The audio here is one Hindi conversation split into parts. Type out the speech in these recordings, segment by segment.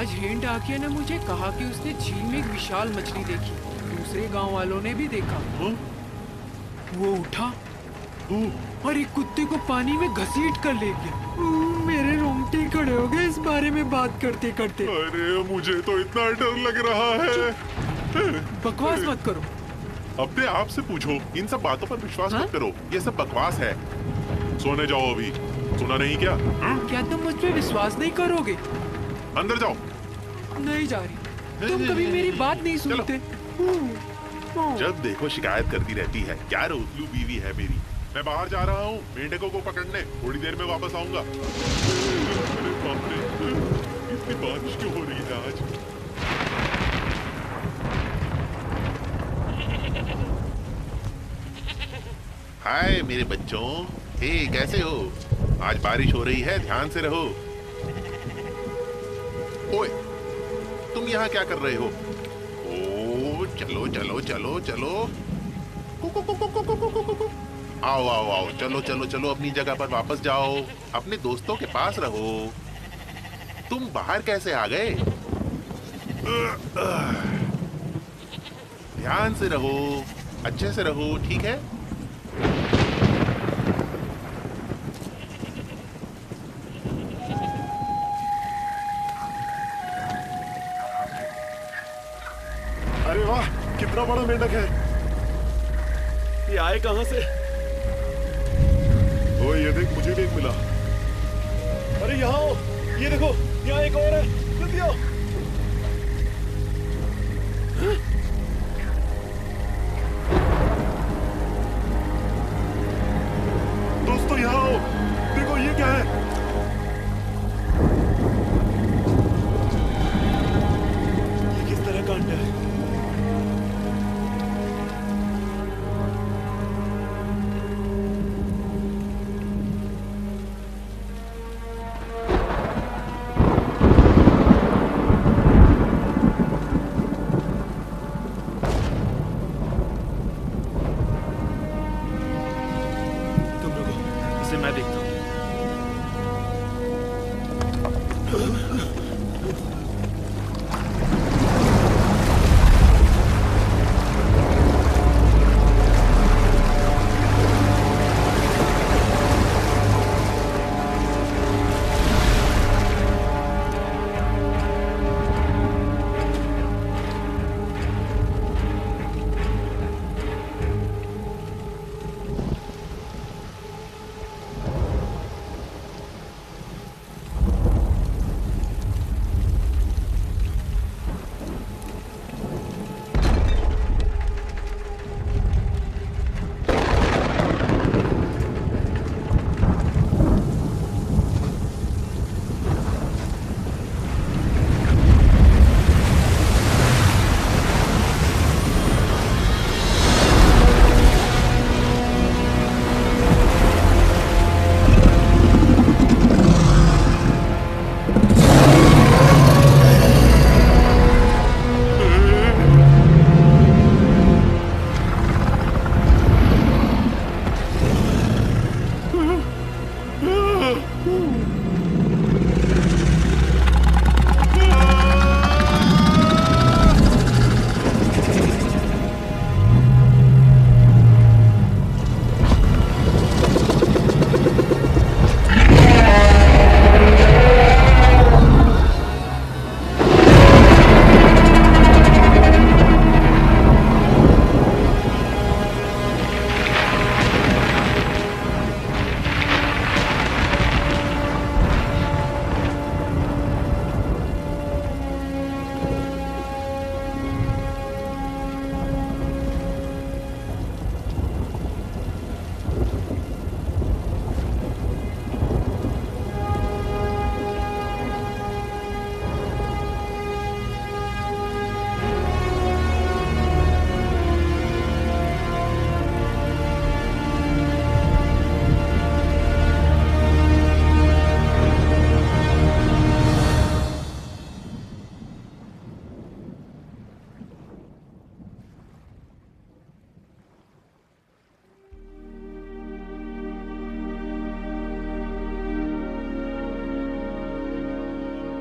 आज हेन डाकिया ने मुझे कहा कि उसने झील में एक विशाल मछली देखी। दूसरे गांव वालों ने भी देखा। वो उठा और एक कुत्ते को पानी में घसीट कर ले गया। मेरे रोंगटे खड़े हो गए इस बारे में बात करते करते। अरे मुझे तो इतना डर लग रहा है। बकवास मत करो। अपने आप से पूछो, इन सब बातों पर विश्वास मत करो, ये सब बकवास है। सोने जाओ अभी, सुना नहीं क्या? क्या तुम मुझ पे विश्वास नहीं करोगे? अंदर जाओ। नहीं जा रही। तुम कभी मेरी बात नहीं सुनते। जब देखो शिकायत करती रहती है। क्या रोतलू बीवी है मेरी। मैं बाहर जा रहा हूँ मेंढकों को पकड़ने, थोड़ी देर में वापस आऊंगा। अरे बाप रे, इतनी बारिश क्यों हो रही है आज? हाय मेरे बच्चों, हे कैसे हो? आज बारिश हो रही है, ध्यान से रहो। ओए, तुम यहाँ क्या कर रहे हो? ओ चलो चलो चलो चलो, आओ आओ आओ, चलो चलो चलो, अपनी जगह पर वापस जाओ, अपने दोस्तों के पास रहो। तुम बाहर कैसे आ गए? ध्यान से रहो, अच्छे से रहो, ठीक है? अरे वाह, कितना बड़ा मेंढक है। ये आए कहां से? ओए ये देख, मुझे भी एक मिला। अरे यहाँ आओ, ये देखो, यहाँ एक और है, जल्दी आओ। दोस्तों यहाँ आओ, देखो ये क्या है। ये किस तरह का अंडा है? मैं देखता हूँ।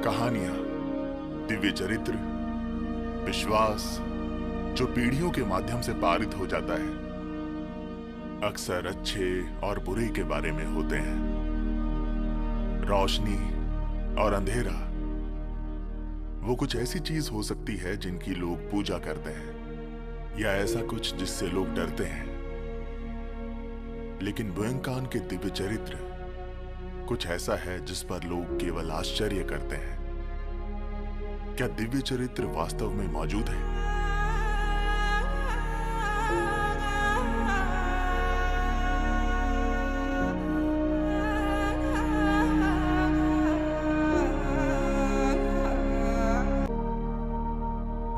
कहानियां दिव्य चरित्र, विश्वास जो पीढ़ियों के माध्यम से पारित हो जाता है, अक्सर अच्छे और बुरे के बारे में होते हैं। रोशनी और अंधेरा वो कुछ ऐसी चीज हो सकती है जिनकी लोग पूजा करते हैं, या ऐसा कुछ जिससे लोग डरते हैं। लेकिन बुएंकान के दिव्य चरित्र कुछ ऐसा है जिस पर लोग केवल आश्चर्य करते हैं। क्या दिव्य चरित्र वास्तव में मौजूद है?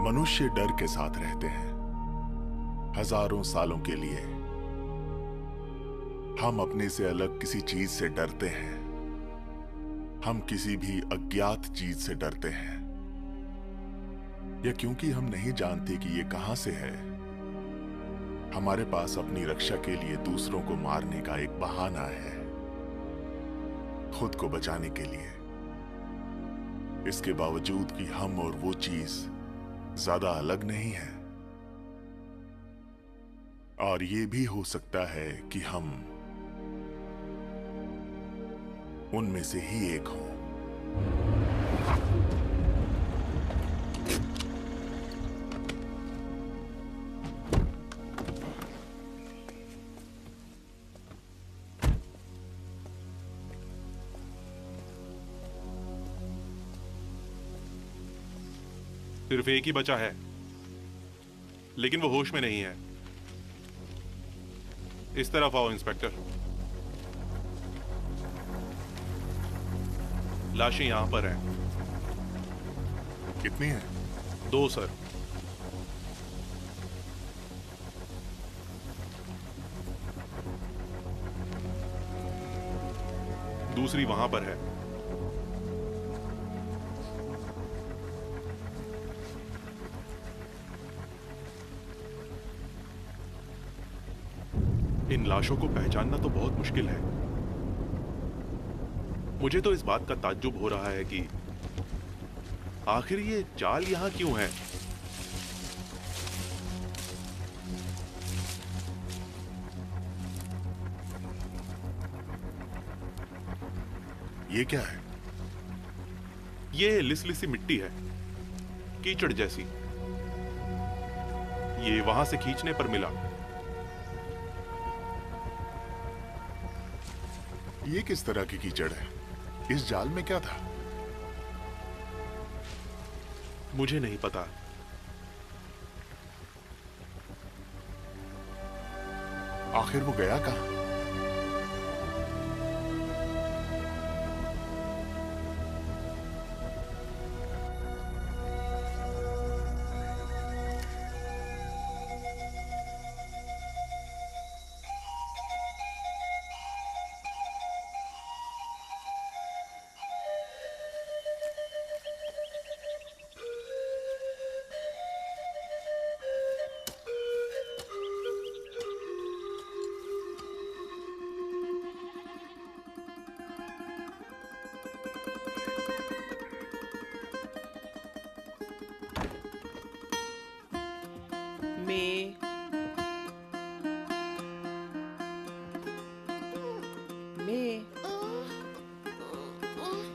मनुष्य डर के साथ रहते हैं हजारों सालों के लिए। हम अपने से अलग किसी चीज से डरते हैं। हम किसी भी अज्ञात चीज से डरते हैं, या क्योंकि हम नहीं जानते कि ये कहां से है, हमारे पास अपनी रक्षा के लिए दूसरों को मारने का एक बहाना है, खुद को बचाने के लिए। इसके बावजूद कि हम और वो चीज ज्यादा अलग नहीं है, और ये भी हो सकता है कि हम उनमें से ही एक हों। सिर्फ एक ही बचा है, लेकिन वो होश में नहीं है। इस तरफ आओ इंस्पेक्टर। लाशें यहां पर हैं। कितनी है? 2 सर। दूसरी वहां पर है। इन लाशों को पहचानना तो बहुत मुश्किल है। मुझे तो इस बात का ताज्जुब हो रहा है कि आखिर ये जाल यहां क्यों है। ये क्या है? ये लिसलिसी मिट्टी है, कीचड़ जैसी। ये वहां से खींचने पर मिला। ये किस तरह की कीचड़ है? इस जाल में क्या था? मुझे नहीं पता। आखिर वो गया कहां?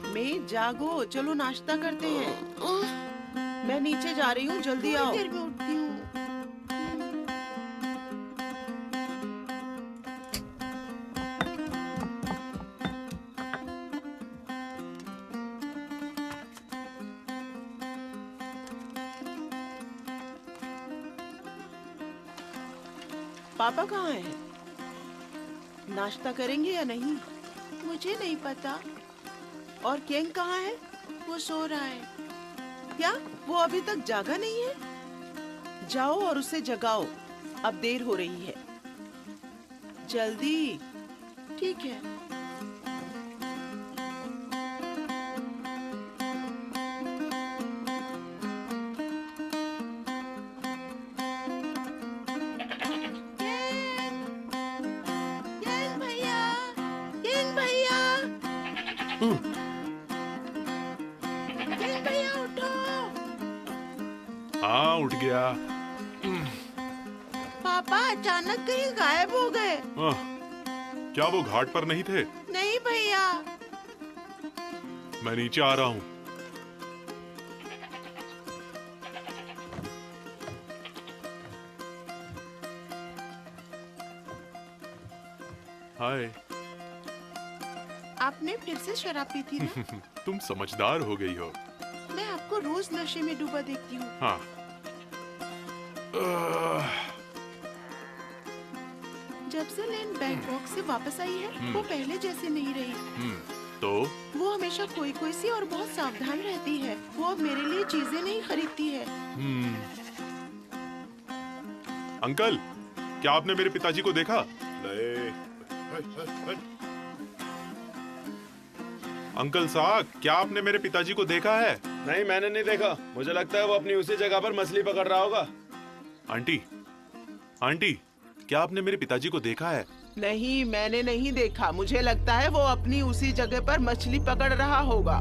मैं जागो, चलो नाश्ता करते हैं। मैं नीचे जा रही हूँ, जल्दी आओ। देर में उठती हूँ। पापा कहाँ हैं? नाश्ता करेंगे या नहीं? मुझे नहीं पता। और केंग कहाँ है? वो सो रहा है। क्या वो अभी तक जागा नहीं है? जाओ और उसे जगाओ, अब देर हो रही है। जल्दी। ठीक है। भैया उठो। उठ गया। पापा अचानक कहीं गायब हो गए। क्या वो घाट पर नहीं थे? नहीं भैया। मैं नीचे आ रहा हूँ। हाय। आपने फिर से शराब पी थी ना? तुम समझदार हो गई हो। मैं आपको रोज नशे में डूबा देखती हूँ। हाँ। जब से लेन बैंकॉक से वापस आई है, वो पहले जैसे नहीं रही। तो वो हमेशा कोई सी और बहुत सावधान रहती है। वो अब मेरे लिए चीजें नहीं खरीदती है। अंकल, क्या आपने मेरे पिताजी को देखा? नहीं। अंकल साहब, क्या आपने मेरे पिताजी को देखा है? नहीं, मैंने नहीं देखा। मुझे लगता है वो अपनी उसी जगह पर मछली पकड़ रहा होगा। आंटी, आंटी, क्या आपने मेरे पिताजी को देखा है? नहीं, मैंने नहीं देखा। मुझे लगता है वो अपनी उसी जगह पर मछली पकड़ रहा होगा।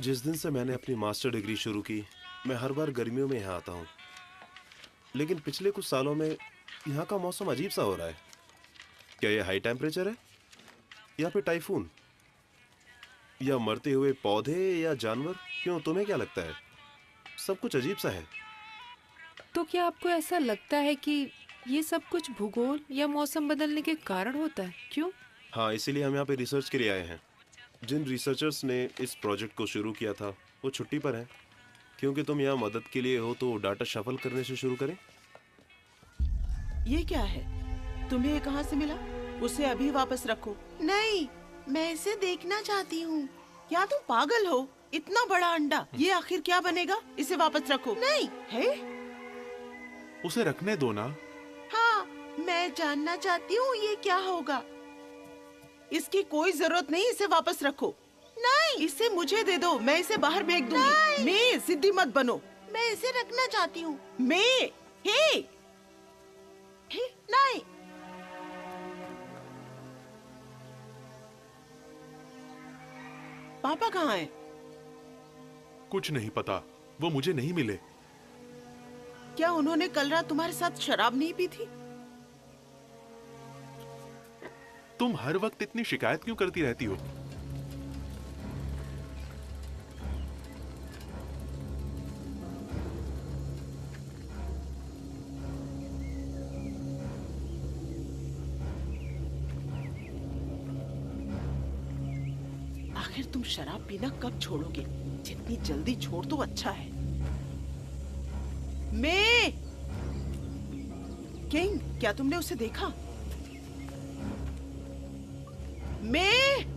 जिस दिन से मैंने अपनी मास्टर डिग्री शुरू की, मैं हर बार गर्मियों में यहाँ आता हूँ। लेकिन पिछले कुछ सालों में यहाँ का मौसम अजीब सा हो रहा है। क्या ये हाई टेम्परेचर है, या फिर टाइफून, या मरते हुए पौधे या जानवर? क्यों, तुम्हें क्या लगता है? सब कुछ अजीब सा है। तो क्या आपको ऐसा लगता है कि ये सब कुछ भूगोल या मौसम बदलने के कारण होता है? क्यों? हाँ, इसीलिए हम यहाँ पे रिसर्च के लिए आए हैं। जिन रिसर्चर्स ने इस प्रोजेक्ट को शुरू किया था वो छुट्टी पर हैं। क्योंकि तुम यहाँ मदद के लिए हो तो डाटा शफल करने से शुरू करें। ये क्या है? तुम्हें ये कहाँ से मिला? उसे अभी वापस रखो। नहीं, मैं इसे देखना चाहती हूँ। क्या तुम पागल हो? इतना बड़ा अंडा, ये आखिर क्या बनेगा? इसे वापस रखो। नहीं है? उसे रखने दो ना। हाँ, मैं जानना चाहती हूँ ये क्या होगा। इसकी कोई जरूरत नहीं, इसे वापस रखो। नहीं, इसे मुझे दे दो, मैं इसे बाहर फेंक दूंगी। मैं, जिद्दी मत बनो। मैं इसे रखना चाहती हूँ। मैं, हे, नहीं। पापा कहाँ हैं? कुछ नहीं पता, वो मुझे नहीं मिले। क्या उन्होंने कल रात तुम्हारे साथ शराब नहीं पी थी? तुम हर वक्त इतनी शिकायत क्यों करती रहती हो? आखिर तुम शराब पीना कब छोड़ोगे? जितनी जल्दी छोड़ तो अच्छा है। मैं, किंग, क्या तुमने उसे देखा? मैं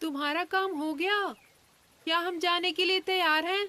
तुम्हारा काम हो गया? क्या हम जाने के लिए तैयार हैं?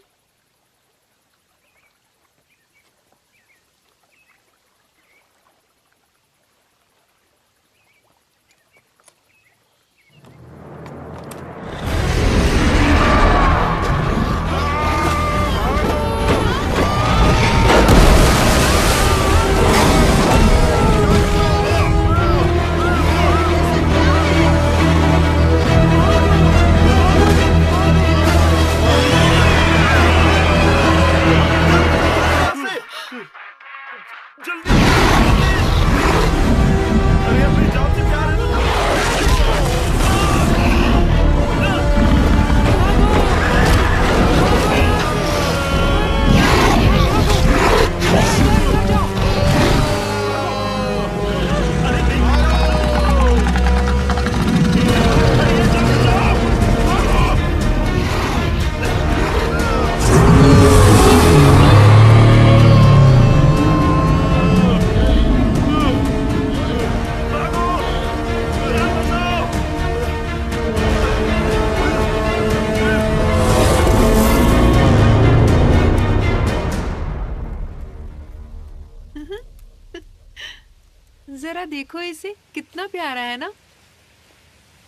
जरा देखो इसे, कितना प्यारा है ना?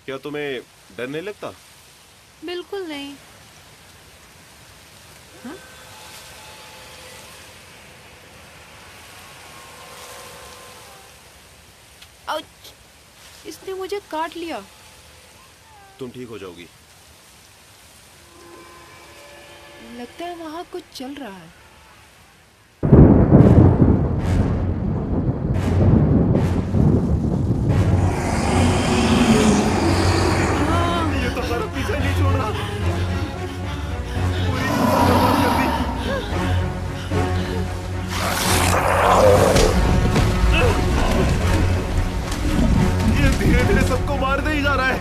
क्या तुम्हें डर नहीं लगता? बिल्कुल नहीं। हाँ? आउच! इसने मुझे काट लिया। तुम ठीक हो जाओगी। लगता है वहां कुछ चल रहा है। ये तो हमारा पीछा नहीं छोड़ रहा। पूरी ये धीरे धीरे सबको मारते ही जा रहा है।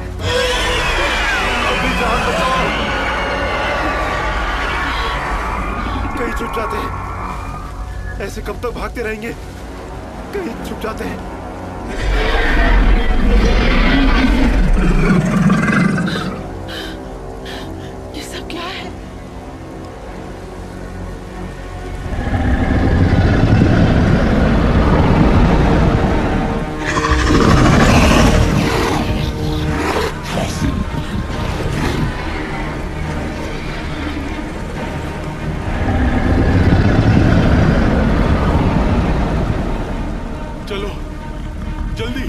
अभी जान बचाओ। कहीं छुप जाते हैं। ऐसे कब तक भागते रहेंगे? कहीं छुप जाते हैं। ये सब क्या है? चलो जल्दी।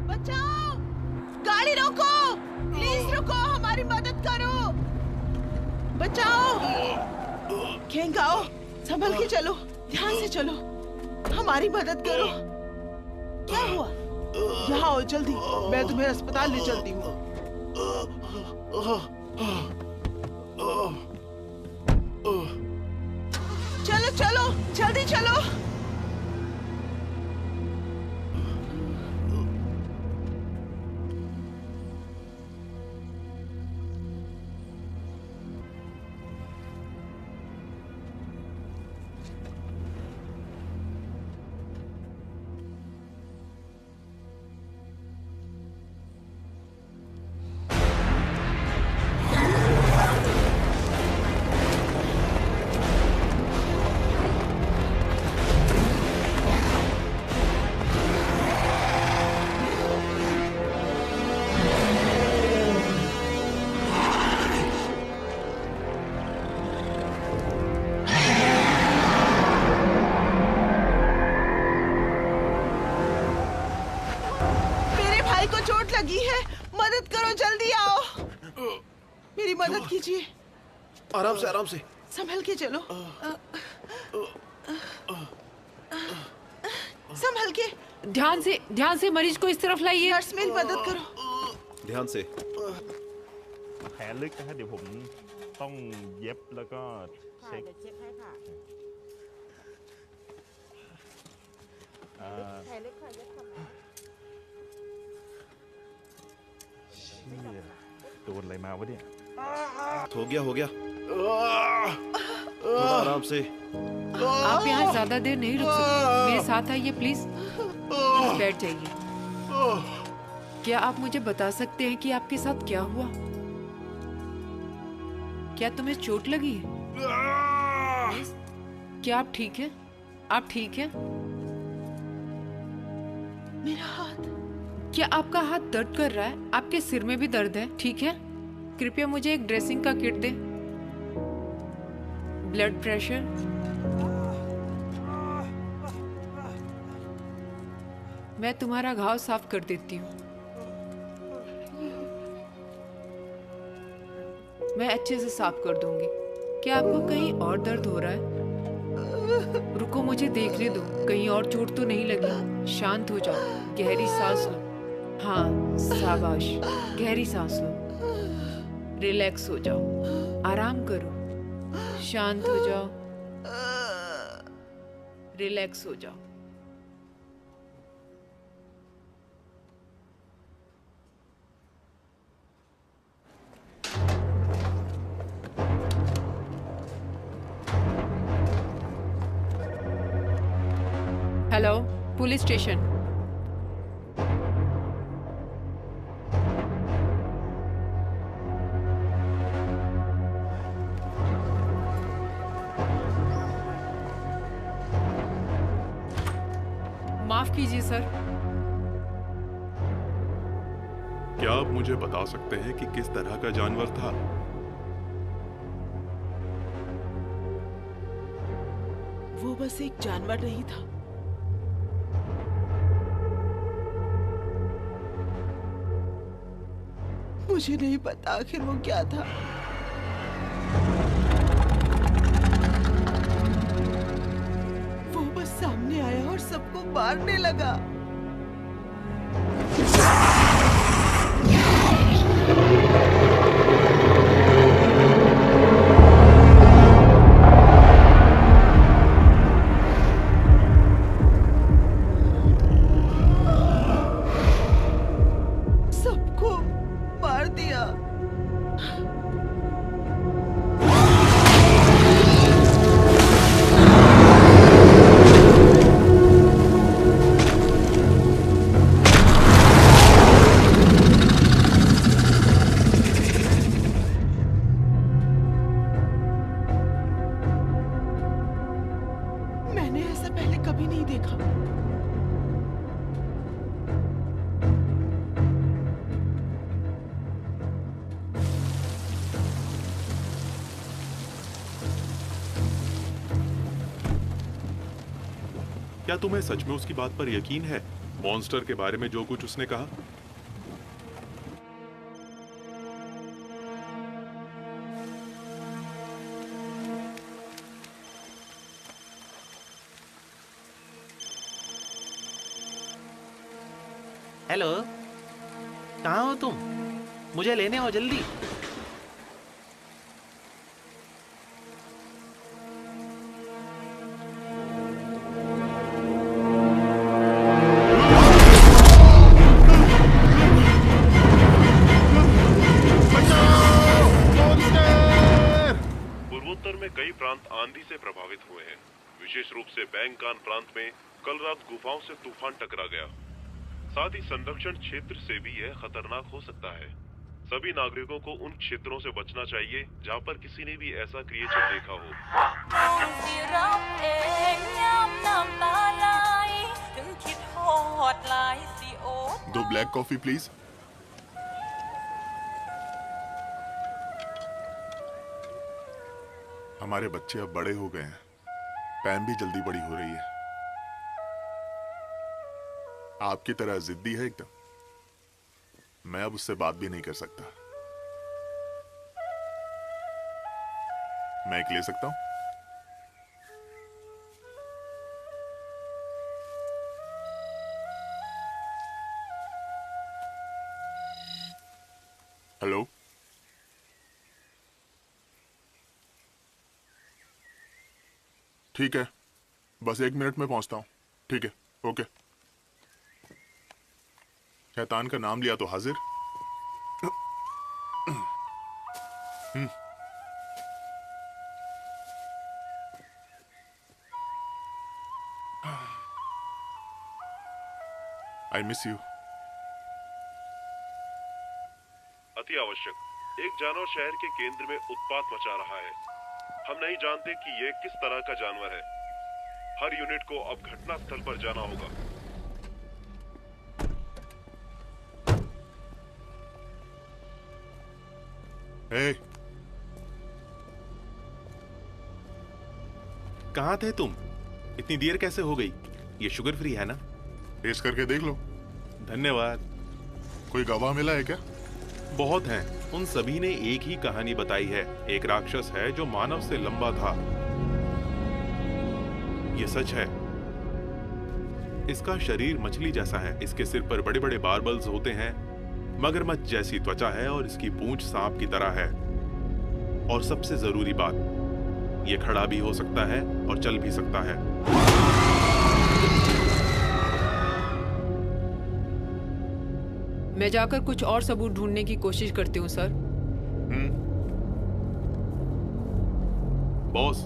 बचाओ! गाड़ी रोको! प्लीज रुको, हमारी मदद करो! बचाओ! खेंगाओ, संभल के चलो, ध्यान से चलो, हमारी मदद करो। क्या हुआ? यहाँ आओ जल्दी, मैं तुम्हें अस्पताल ले चलती हूँ। चलो चलो, जल्दी चलो। भाई को चोट लगी है, मदद करो, जल्दी आओ। मेरी मदद कीजिए। आराम से। संभल के चलो। संभल के। ध्यान से मरीज को इस तरफ लाइए। नर्स मेरी मदद करो। ध्यान से। แผลลึกนะฮะเดี๋ยวผมต้องเย็บแล้วก็เช็คโดนอะไรมาวะเนี่ย हो गया थोड़ा आराम से। आप यहाँ ज्यादा देर नहीं रुक सकते, मेरे साथ आइए प्लीज। बैठ जाइए। क्या आप मुझे बता सकते हैं कि आपके साथ क्या हुआ? क्या तुम्हें चोट लगी है? क्या आप ठीक हैं? आप ठीक हैं? मेरा हाथ। क्या आपका हाथ दर्द कर रहा है? आपके सिर में भी दर्द है? ठीक है, कृपया मुझे एक ड्रेसिंग का किट दें। Blood pressure. मैं तुम्हारा घाव साफ कर देती हूँ। मैं अच्छे से साफ कर दूंगी। क्या आपको कहीं और दर्द हो रहा है? रुको, मुझे देखने दो, कहीं और चोट तो नहीं लगी। शांत हो जाओ, गहरी सांस लो। हाँ, शाबाश, गहरी सांस लो। रिलैक्स हो जाओ, आराम करो, शांत हो जाओ, रिलैक्स हो जाओ। Hello, police station. माफ कीजिए सर। क्या आप मुझे बता सकते हैं कि किस तरह का जानवर था? वो बस एक जानवर नहीं था। मुझे नहीं पता आखिर वो क्या था। वो बस सामने आया और सबको मारने लगा। सबको मार दिया। मैंने ऐसा पहले कभी नहीं देखा। क्या तुम्हें सच में उसकी बात पर यकीन है? मॉन्स्टर के बारे में जो कुछ उसने कहा? हेलो, कहाँ हो तुम? मुझे लेने आओ जल्दी। पूर्वोत्तर में कई प्रांत आंधी से प्रभावित हुए हैं। विशेष रूप से बैंगकान प्रांत में कल रात गुफाओं से तूफान टकरा गया। साथ ही संरक्षण क्षेत्र से भी यह खतरनाक हो सकता है। सभी नागरिकों को उन क्षेत्रों से बचना चाहिए जहां पर किसी ने भी ऐसा क्रिएचर देखा हो। दो ब्लैक कॉफी प्लीज। हमारे बच्चे अब बड़े हो गए हैं, पैम भी जल्दी बड़ी हो रही है। आपकी तरह जिद्दी है एकदम। मैं अब उससे बात भी नहीं कर सकता। मैं एक ले सकता हूं? हेलो, ठीक है, बस 1 मिनट में पहुंचता हूं। ठीक है, ओके। शैतान का नाम लिया तो हाजिर। I miss you. अति आवश्यक, एक जानवर शहर के केंद्र में उत्पात मचा रहा है। हम नहीं जानते कि यह किस तरह का जानवर है। हर यूनिट को अब घटना स्थल पर जाना होगा। हे, कहाँ थे तुम? इतनी देर कैसे हो गई? ये शुगर फ्री है ना? टेस्ट करके देख लो। धन्यवाद। कोई गवाह मिला है क्या? बहुत हैं। उन सभी ने एक ही कहानी बताई है। एक राक्षस है जो मानव से लंबा था। ये सच है। इसका शरीर मछली जैसा है। इसके सिर पर बड़े बड़े बार्बल्स होते हैं। मगरमच्छ जैसी त्वचा है और इसकी पूंछ सांप की तरह है। और सबसे जरूरी बात, ये खड़ा भी हो सकता है और चल भी सकता है। मैं जाकर कुछ और सबूत ढूंढने की कोशिश करती हूँ सर। बॉस,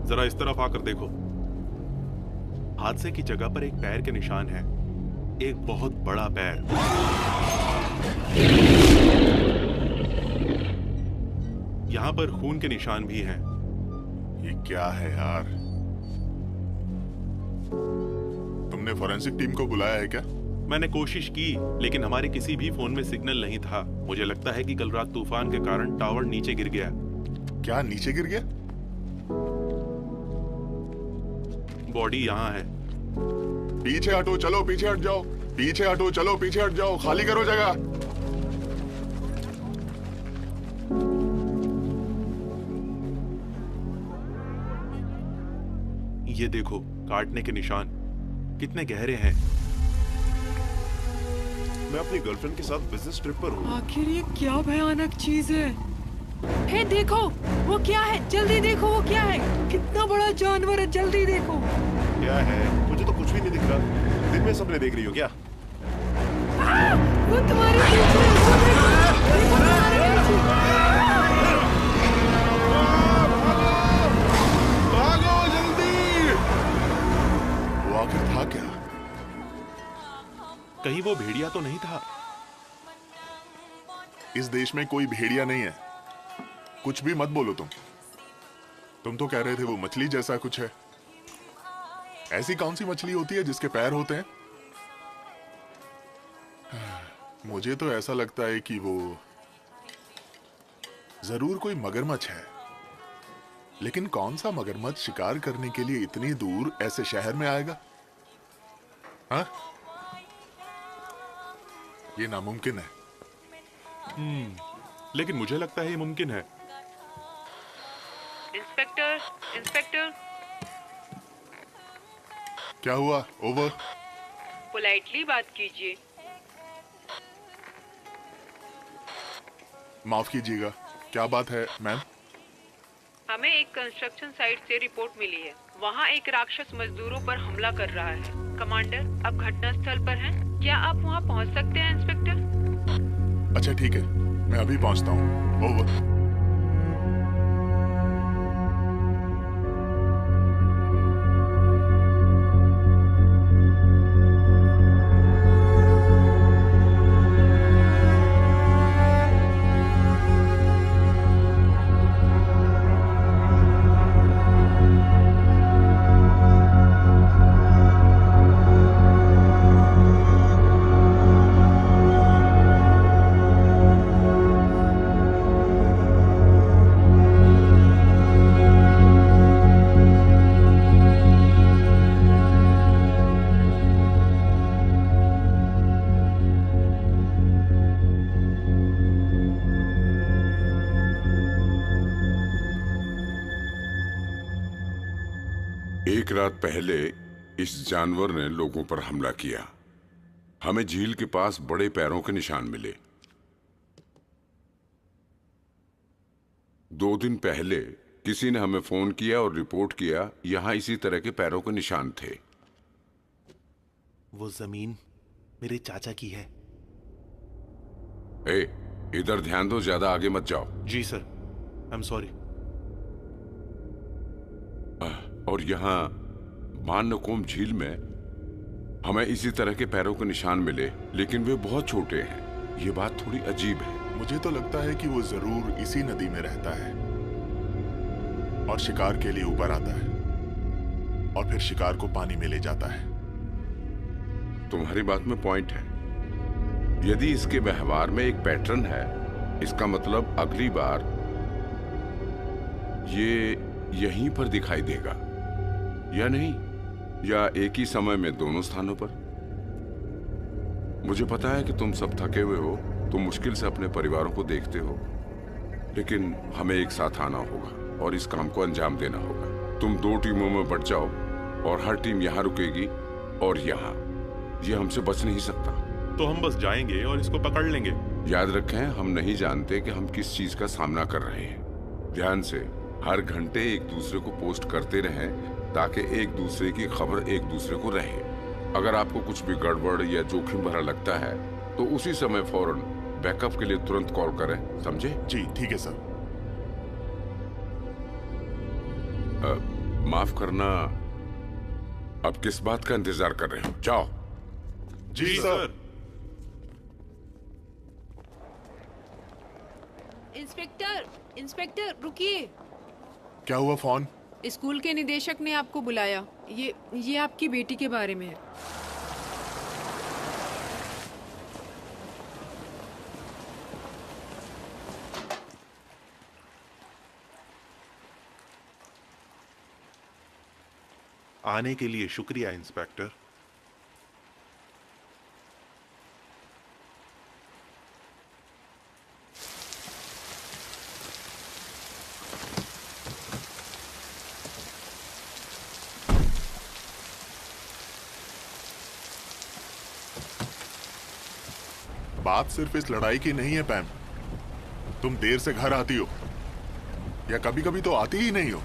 जरा इस तरफ आकर देखो। हादसे की जगह पर एक पैर के निशान है। एक बहुत बड़ा पैर। यहां पर खून के निशान भी हैं। ये क्या है यार? तुमने फोरेंसिक टीम को बुलाया है क्या? मैंने कोशिश की, लेकिन हमारे किसी भी फोन में सिग्नल नहीं था। मुझे लगता है कि कल रात तूफान के कारण टावर नीचे गिर गया। क्या नीचे गिर गया? बॉडी यहाँ है। पीछे हटो, चलो पीछे हट जाओ। पीछे हटो, चलो पीछे हट जाओ। खाली करो जगह। ये देखो, काटने के निशान कितने गहरे हैं। मैं अपनी गर्लफ्रेंड के साथ बिजनेस ट्रिप पर हूँ। आखिर ये क्या भयानक चीज है? हे देखो, वो क्या है? जल्दी देखो, वो क्या है? कितना बड़ा जानवर है, जल्दी देखो। क्या है? मुझे तो कुछ भी नहीं दिख रहा। दिन में सपने देख रही हो क्या? वो तुम्हारे पीछे है, वो देखो, देखो तुम्हारे पीछे। भागो जल्दी! वो आखिर था क्या? कहीं वो भेड़िया तो नहीं था? इस देश में कोई भेड़िया नहीं है। कुछ भी मत बोलो तुम तो कह रहे थे वो मछली जैसा कुछ है। ऐसी कौन सी मछली होती है जिसके पैर होते हैं? मुझे तो ऐसा लगता है कि वो जरूर कोई मगरमच्छ है। लेकिन कौन सा मगरमच्छ शिकार करने के लिए इतनी दूर ऐसे शहर में आएगा? हाँ? ये नामुमकिन है। लेकिन मुझे लगता है ये मुमकिन है। Inspector, inspector. क्या हुआ? ओवर। पोलाइटली बात कीजिए। माफ कीजिएगा, क्या बात है मैम? हमें एक कंस्ट्रक्शन साइट से रिपोर्ट मिली है। वहाँ एक राक्षस मजदूरों पर हमला कर रहा है। कमांडर, आप घटनास्थल पर हैं। क्या आप वहाँ पहुँच सकते हैं इंस्पेक्टर? अच्छा ठीक है, मैं अभी पहुंचता हूँ। ओवर। एक रात पहले इस जानवर ने लोगों पर हमला किया। हमें झील के पास बड़े पैरों के निशान मिले। 2 दिन पहले किसी ने हमें फोन किया और रिपोर्ट किया यहां इसी तरह के पैरों के निशान थे। वो जमीन मेरे चाचा की है। ए, इधर ध्यान दो, ज्यादा आगे मत जाओ। जी सर, आई एम सॉरी। और यहाँ मानकोम झील में हमें इसी तरह के पैरों के निशान मिले, लेकिन वे बहुत छोटे हैं। ये बात थोड़ी अजीब है। मुझे तो लगता है कि वो जरूर इसी नदी में रहता है और शिकार के लिए ऊपर आता है और फिर शिकार को पानी में ले जाता है। तुम्हारी बात में पॉइंट है। यदि इसके व्यवहार में एक पैटर्न है, इसका मतलब अगली बार ये यहीं पर दिखाई देगा, या नहीं, या एक ही समय में दोनों स्थानों पर। मुझे पता है कि तुम सब थके हुए हो, तुम मुश्किल से अपने परिवारों को देखते हो, लेकिन हमें एक साथ आना होगा और इस काम को अंजाम देना होगा। तुम 2 टीमों में बंट जाओ और हर टीम यहाँ रुकेगी और यहाँ। ये हमसे बच नहीं सकता। तो हम बस जाएंगे और इसको पकड़ लेंगे। याद रखें, हम नहीं जानते कि हम किस चीज का सामना कर रहे हैं। ध्यान से हर घंटे एक दूसरे को पोस्ट करते रहें ताकि एक दूसरे की खबर एक दूसरे को रहे। अगर आपको कुछ भी गड़बड़ या जोखिम भरा लगता है तो उसी समय फौरन बैकअप के लिए तुरंत कॉल करें, समझे? जी ठीक है सर। माफ करना, अब किस बात का इंतजार कर रहे हो? जाओ। जी सर। इंस्पेक्टर रुकिए। क्या हुआ? फोन? स्कूल के निदेशक ने आपको बुलाया। ये आपकी बेटी के बारे में है। आने के लिए शुक्रिया इंस्पेक्टर। बात सिर्फ इस लड़ाई की नहीं है पैम। तुम देर से घर आती हो या कभी कभी तो आती ही नहीं हो।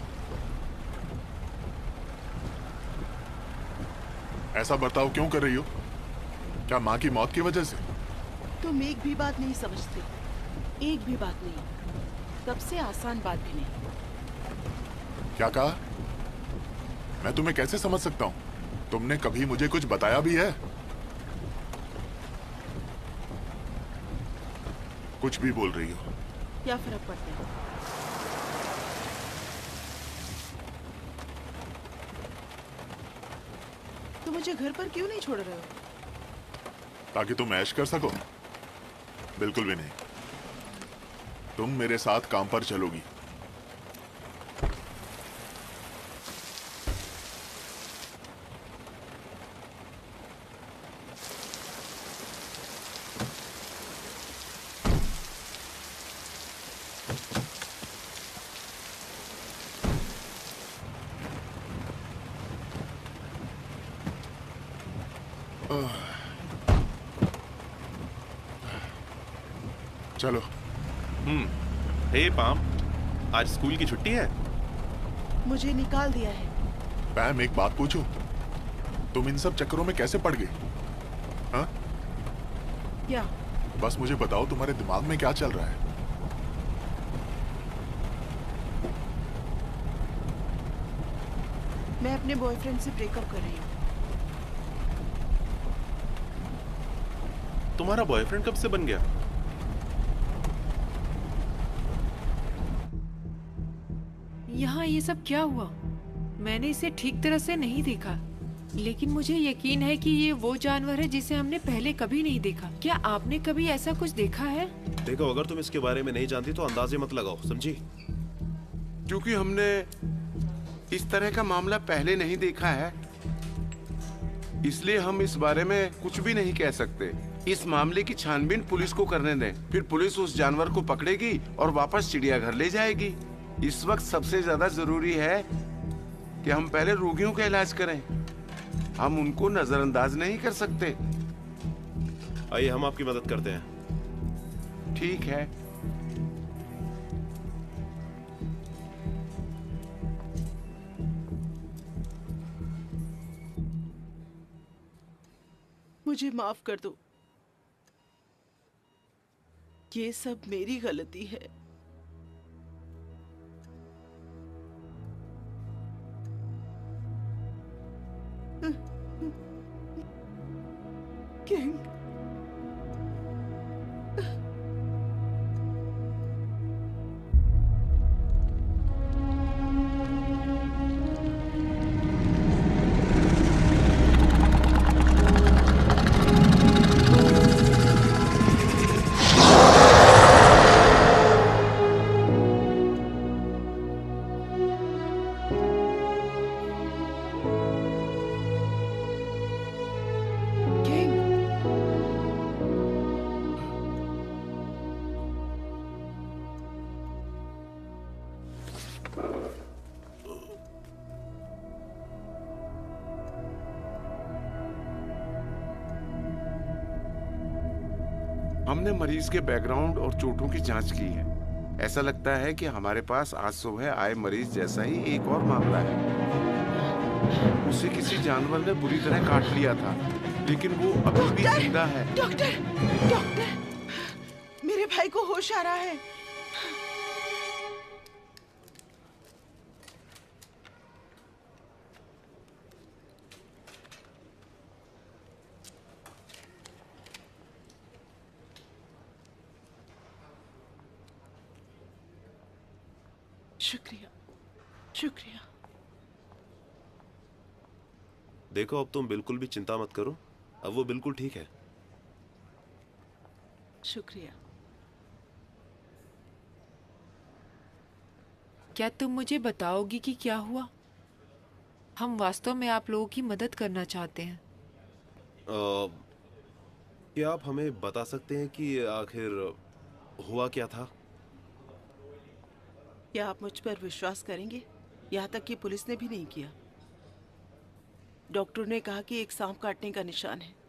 ऐसा बर्ताव क्यों कर रही हो? क्या माँ की मौत की वजह से? तुम एक भी बात नहीं समझते, एक भी बात नहीं। सबसे आसान बात भी नहीं। क्या कहा? मैं तुम्हें कैसे समझ सकता हूँ? तुमने कभी मुझे कुछ बताया भी है? कुछ भी बोल रही हो। क्या फर्क पड़ता है? तुम मुझे घर पर क्यों नहीं छोड़ रहे हो? ताकि तुम ऐश कर सको? बिल्कुल भी नहीं। तुम मेरे साथ काम पर चलोगी। चलो। हे पाम, आज स्कूल की छुट्टी है? मुझे निकाल दिया है। पैम, एक बात पूछूं? तुम इन सब चक्करों में कैसे पड़ गई? हाँ? क्या? बस मुझे बताओ, तुम्हारे दिमाग में क्या चल रहा है? मैं अपने बॉयफ्रेंड से ब्रेकअप कर रही हूँ। तुम्हारा बॉयफ्रेंड कब से बन गया? यहाँ ये सब क्या हुआ? मैंने इसे ठीक तरह से नहीं देखा, लेकिन मुझे यकीन है कि ये वो जानवर है जिसे हमने पहले कभी नहीं देखा। क्या आपने कभी ऐसा कुछ देखा है? देखो, अगर तुम इसके बारे में नहीं जानती तो अंदाजे मत लगाओ, समझी? क्योंकि हमने इस तरह का मामला पहले नहीं देखा है, इसलिए हम इस बारे में कुछ भी नहीं कह सकते। इस मामले की छानबीन पुलिस को करने दें, फिर पुलिस उस जानवर को पकड़ेगी और वापस चिड़ियाघर ले जाएगी। इस वक्त सबसे ज्यादा जरूरी है कि हम पहले रोगियों का इलाज करें। हम उनको नजरअंदाज नहीं कर सकते। आइए हम आपकी मदद करते हैं। ठीक है। मुझे माफ कर दो, ये सब मेरी गलती है। किंग, हमने मरीज के बैकग्राउंड और चोटों की जांच की है। ऐसा लगता है कि हमारे पास आज सुबह आए मरीज जैसा ही एक और मामला है। उसे किसी जानवर ने बुरी तरह काट लिया था, लेकिन वो अभी भी जिंदा है। डॉक्टर, डॉक्टर, मेरे भाई को होश आ रहा है। शुक्रिया, शुक्रिया। देखो अब तुम बिल्कुल भी चिंता मत करो, अब वो बिल्कुल ठीक है। शुक्रिया। क्या तुम मुझे बताओगी कि क्या हुआ? हम वास्तव में आप लोगों की मदद करना चाहते हैं। क्या आप हमें बता सकते हैं कि आखिर हुआ क्या था? क्या आप मुझ पर विश्वास करेंगे? यहाँ तक कि पुलिस ने भी नहीं किया। डॉक्टर ने कहा कि एक सांप काटने का निशान है।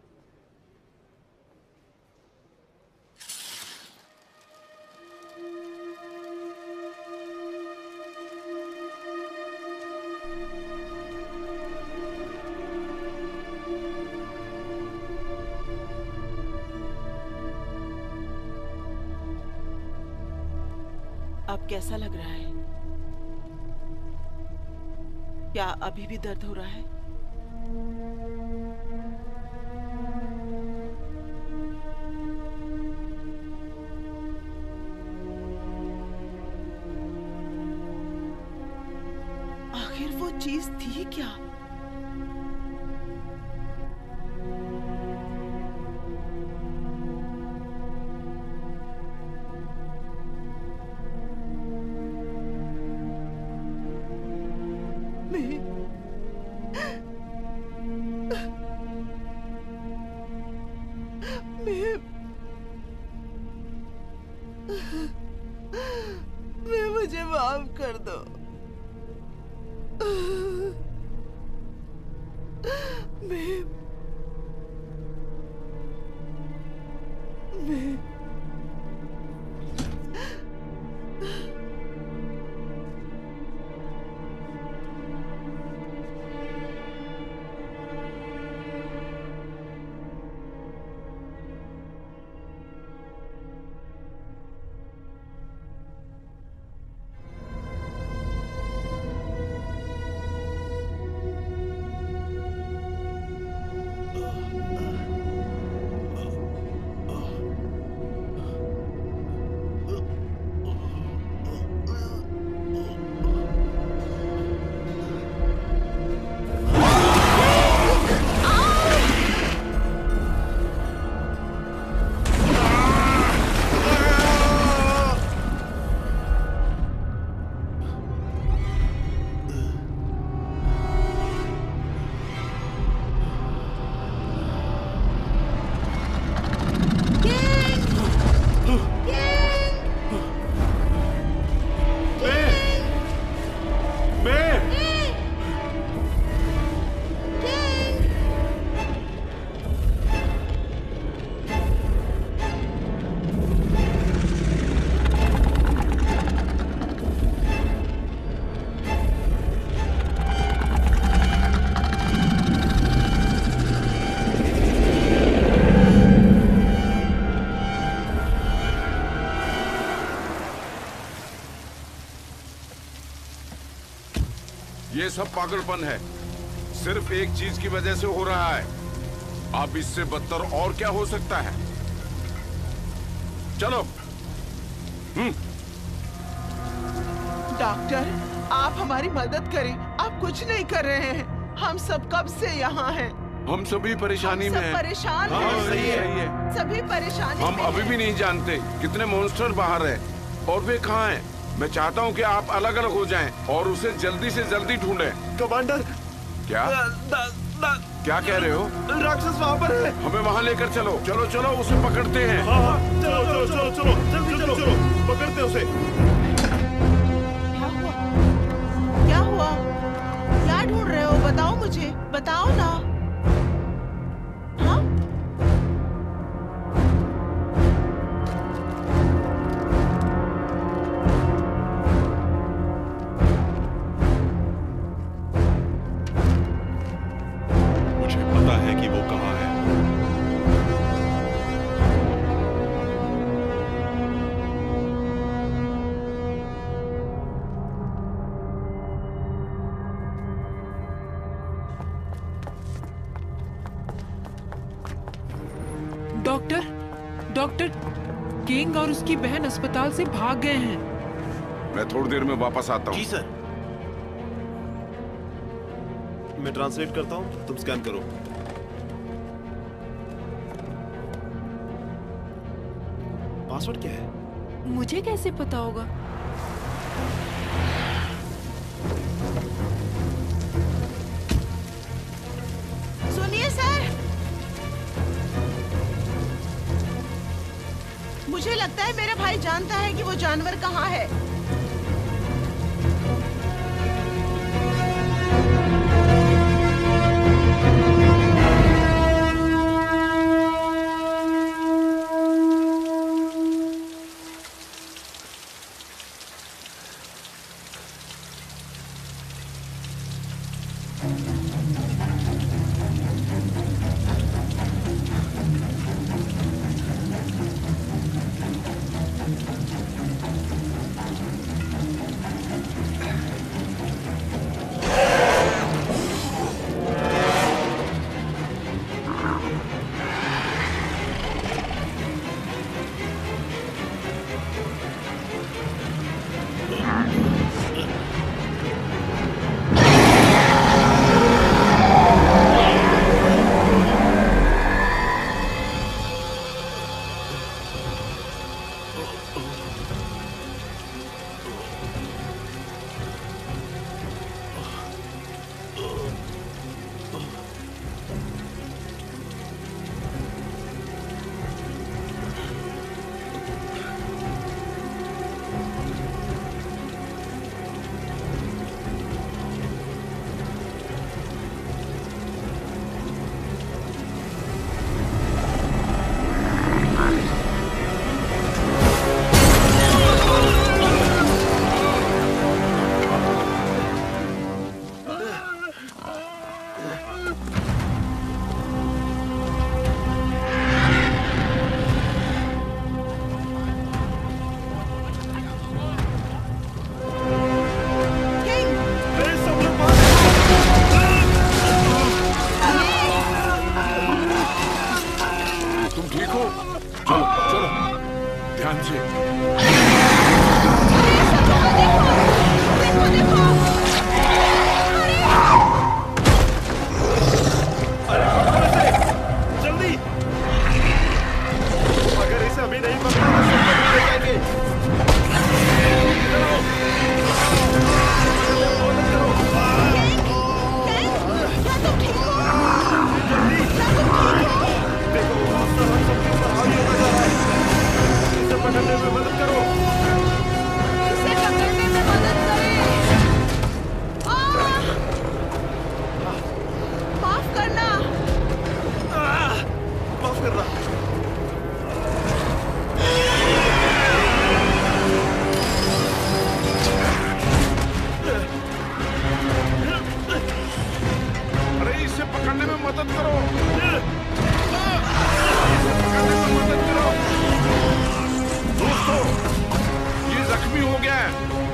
अब कैसा लग रहा है? क्या अभी भी दर्द हो रहा है? आखिर वो चीज थी क्या? मुझे माफ कर दो। मैं ये सब पागलपन है, सिर्फ एक चीज की वजह से हो रहा है। अब इससे बदतर और क्या हो सकता है? चलो। डॉक्टर, आप हमारी मदद करें। आप कुछ नहीं कर रहे हैं। हम सब कब से यहाँ हैं। हम सभी परेशानी में हैं। परेशान हाँ, हैं। सही है। सभी परेशानी हम में अभी हैं। भी नहीं जानते कितने मॉन्स्टर बाहर हैं और वे कहाँ हैं। मैं चाहता हूँ कि आप अलग अलग हो जाएं और उसे जल्दी से जल्दी ढूंढें। कमांडर, क्या क्या कह रहे हो? राक्षस वहाँ पर है। हमें वहाँ लेकर चलो। चलो चलो, उसे पकड़ते हैं। हाँ, चलो चलो चलो चलो, जल्दी चलो, पकड़ते उसे। क्या हुआ? क्या हुआ? क्या ढूंढ रहे हो? बताओ मुझे, बताओ ना। हाँ? मुझे पता है कि वो कहाँ है। डॉक्टर, डॉक्टर, किंग और उसकी बहन अस्पताल से भाग गए हैं। मैं थोड़ी देर में वापस आता हूँ। जी सर। मैं ट्रांसलेट करता हूँ, तुम स्कैन करो। पासवर्ड क्या है? मुझे कैसे पता होगा? सुनिए सर, मुझे लगता है मेरा भाई जानता है कि वो जानवर कहाँ है।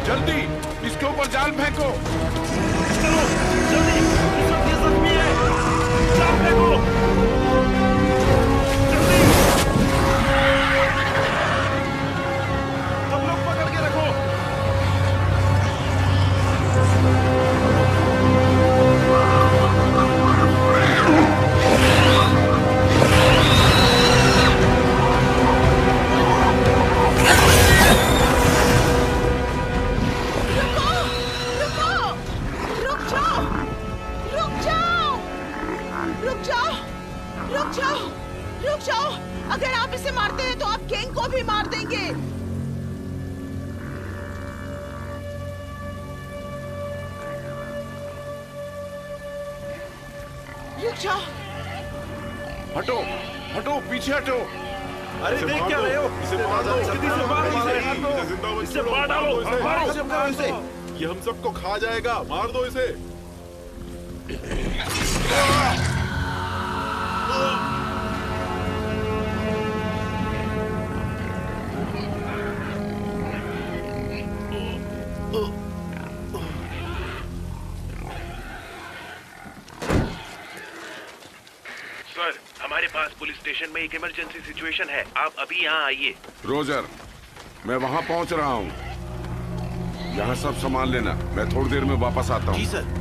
जल्दी इसके ऊपर जाल फेंको। उसको भी मार देंगे। रुक जाओ। हटो हटो, पीछे हटो। अरे देख क्या रहे हो? इसे मार दो, जल्दी से मार दो इसे। जिंदा बच इसे छोड़ो, मार डालो, इसे। मारो इसे। ये हम सबको खा जाएगा, मार दो इसे। सर, हमारे पास पुलिस स्टेशन में एक इमरजेंसी सिचुएशन है। आप अभी यहाँ आइए। रोजर, मैं वहां पहुंच रहा हूं। यहाँ सब सामान लेना, मैं थोड़ी देर में वापस आता हूँ। जी सर।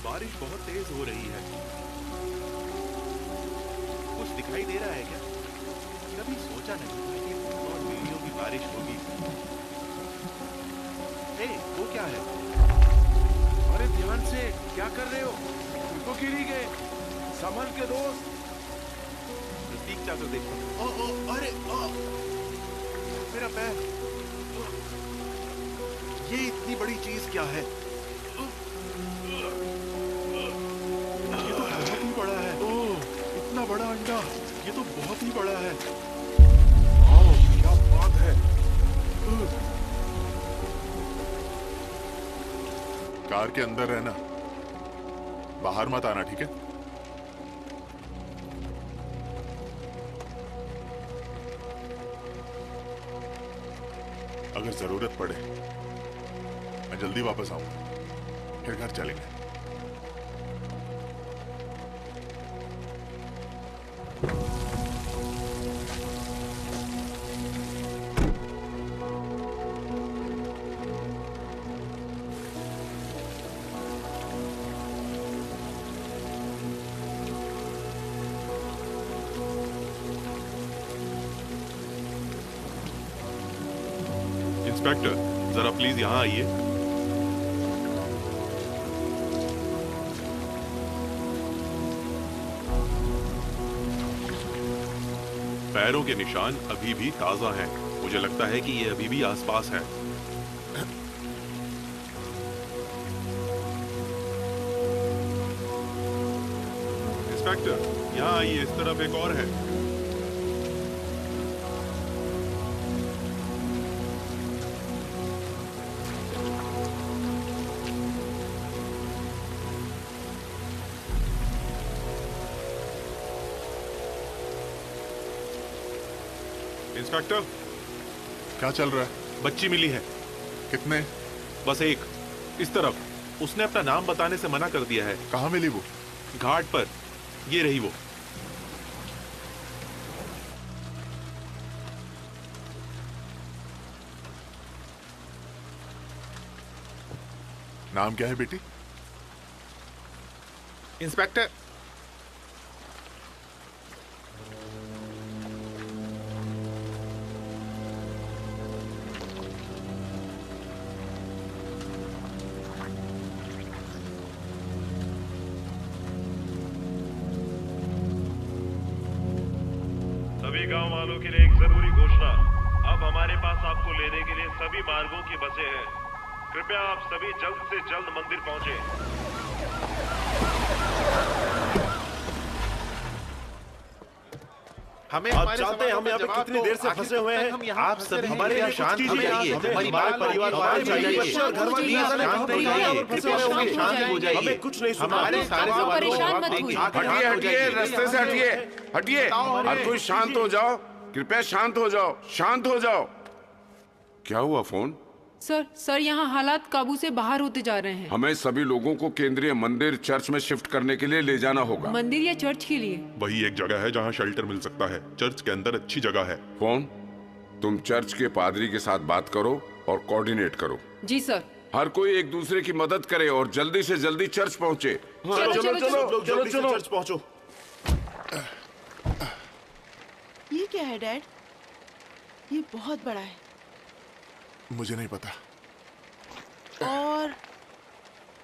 बारिश बहुत तेज हो रही है। कुछ दिखाई दे रहा है क्या? कभी सोचा नहीं था कि और बिल्लियों की बारिश होगी। वो क्या है? अरे ध्यान से, क्या कर रहे हो? तुमको गिरी गए। संभल के दोस्त। नजदीक जाकर देखो। अरे मेरा पैर। ये इतनी बड़ी चीज क्या है? ये तो बहुत ही बड़ा है। इतना बड़ा अंडा, ये तो बहुत ही बड़ा है। क्या बात है। कार के अंदर रहना, बाहर मत आना, ठीक है? अगर जरूरत पड़े मैं जल्दी वापस आऊंगा, फिर घर चलेंगे। इंस्पेक्टर, जरा प्लीज यहाँ आइए। पैरों के निशान अभी भी ताजा हैं। मुझे लगता है कि ये अभी भी आसपास है। इंस्पेक्टर, यहाँ आइए, इस तरफ एक और है। इंस्पेक्टर, क्या चल रहा है? बच्ची मिली है। कितने? बस एक। इस तरफ। उसने अपना नाम बताने से मना कर दिया है। कहाँ मिली वो? घाट पर। ये रही वो। नाम क्या है बेटी? इंस्पेक्टर। सभी गांव वालों के लिए एक जरूरी घोषणा। अब हमारे पास आपको लेने के लिए सभी मार्गों की बसें हैं। कृपया आप सभी जल्द से जल्द मंदिर पहुंचे। हमें आप जानते हैं हम यहाँ पे कितनी देर से फंसे हुए हैं। आप सभी हमारे लिए शांत कुछ हो कीजिए। जाइए। हमारे परिवार हमारे जाइए। बच्चे और घर वाले शांत रहिए। शांत हो जाइए। हमें कुछ नहीं सुना। हमारे सारे आप परेशान मत होइए। हटिए हटिए, रास्ते से हटिए। हटिए, हर कोई शांत हो जाओ। कृपया शांत हो जाओ, शांत हो जाओ। क्या हुआ? फोन? सर यहाँ हालात काबू से बाहर होते जा रहे हैं। हमें सभी लोगों को केंद्रीय मंदिर चर्च में शिफ्ट करने के लिए ले जाना होगा। मंदिर या चर्च के लिए? वही एक जगह है जहाँ शेल्टर मिल सकता है। चर्च के अंदर अच्छी जगह है। कौन? तुम चर्च के पादरी के साथ बात करो और कोऑर्डिनेट करो। जी सर। हर कोई एक दूसरे की मदद करे और जल्दी से जल्दी चर्च पहुँचे। चलो चलो चलो चलो चलो चर्च पहुँचो। ये क्या है डैड? ये बहुत बड़ा है। मुझे नहीं पता। और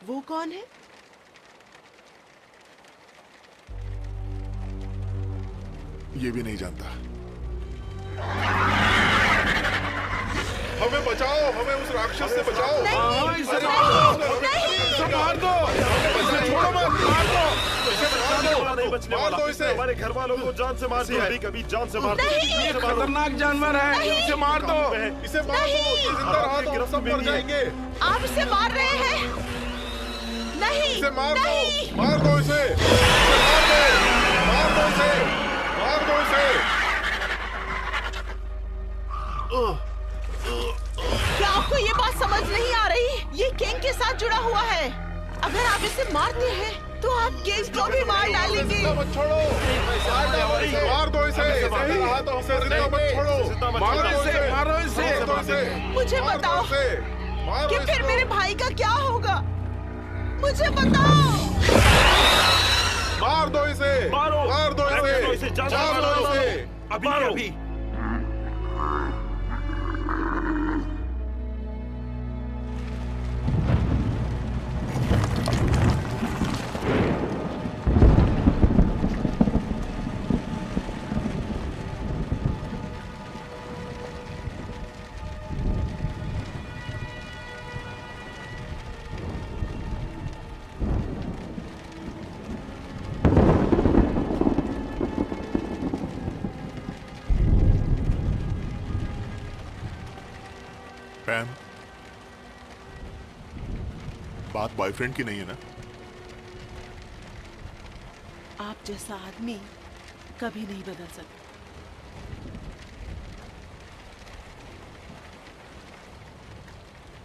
वो कौन है? ये भी नहीं जानता। हमें बचाओ, हमें उस राक्षस से बचाओ। इसे मार दो, इसे छोड़ो मत, मार दो, इसे मार दो, इसे। हमारे घर वालों को जान से मार दिया, कभी जान से मार दिया। ये खतरनाक जानवर है, इसे मार दो, इसे मार दो, ये जिंदा रहा तो सब मर जाएंगे। आप इसे मार रहे हैं? नहीं, इसे मार दो, मार दो इसे, मार दो इसे, मार दो इसे। क्या आपको ये बात समझ नहीं आ रही? ये किंग के साथ जुड़ा हुआ है। अगर आप इसे मारते हैं तो आप किंग को भी मार डालेंगे। मत छोड़ो, मार दो इसे, जिंदा रहा तो उसे जिंदा मत छोड़ो, मारो इसे, मारो इसे, मुझे बताओ कि फिर मेरे भाई का क्या होगा? मुझे बताओ। मार दो इसे, मार दो इसे, मार दो इसे, अभी। पैम, बात बॉयफ्रेंड की नहीं है ना? आप जैसा आदमी कभी नहीं बदल सकता।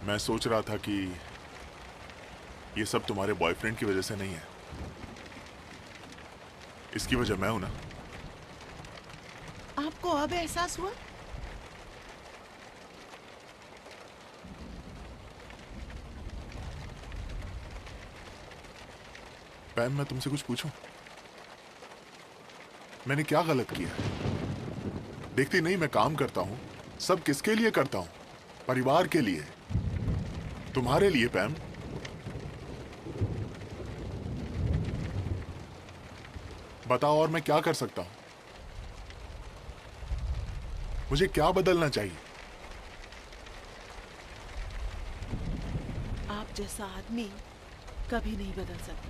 मैं सोच रहा था कि ये सब तुम्हारे बॉयफ्रेंड की वजह से नहीं है, इसकी वजह मैं हूं ना। आपको अब एहसास हुआ? पैम, मैं तुमसे कुछ पूछूं? मैंने क्या गलत किया? देखती नहीं मैं काम करता हूं, सब किसके लिए करता हूं? परिवार के लिए, तुम्हारे लिए पैम। बताओ और मैं क्या कर सकता हूं? मुझे क्या बदलना चाहिए? आप जैसा आदमी कभी नहीं बदल सकता।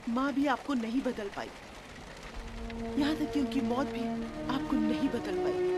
माँ भी आपको नहीं बदल पाई, यहाँ तक कि उनकी मौत भी आपको नहीं बदल पाई।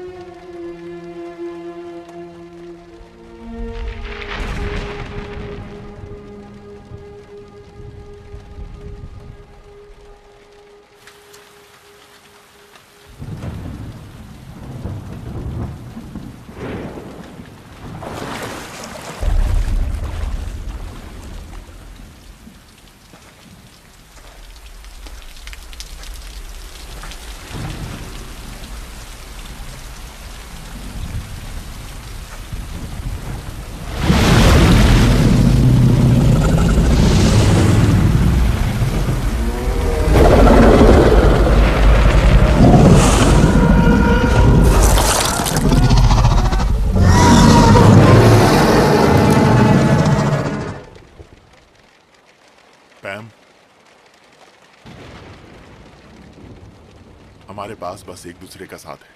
हमारे पास बस एक दूसरे का साथ है।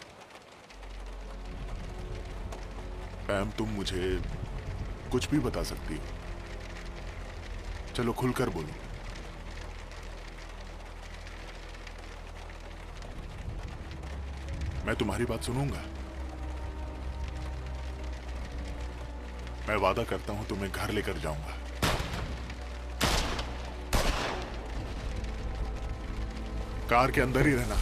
पैम, तुम मुझे कुछ भी बता सकती हो, चलो खुलकर बोलो। मैं तुम्हारी बात सुनूंगा। मैं वादा करता हूं तुम्हें घर लेकर जाऊंगा। कार के अंदर ही रहना।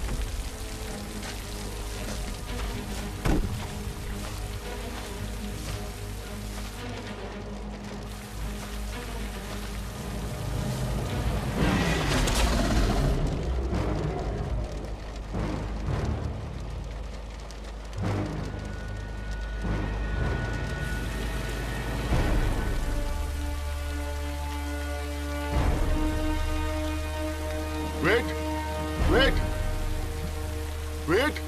वेट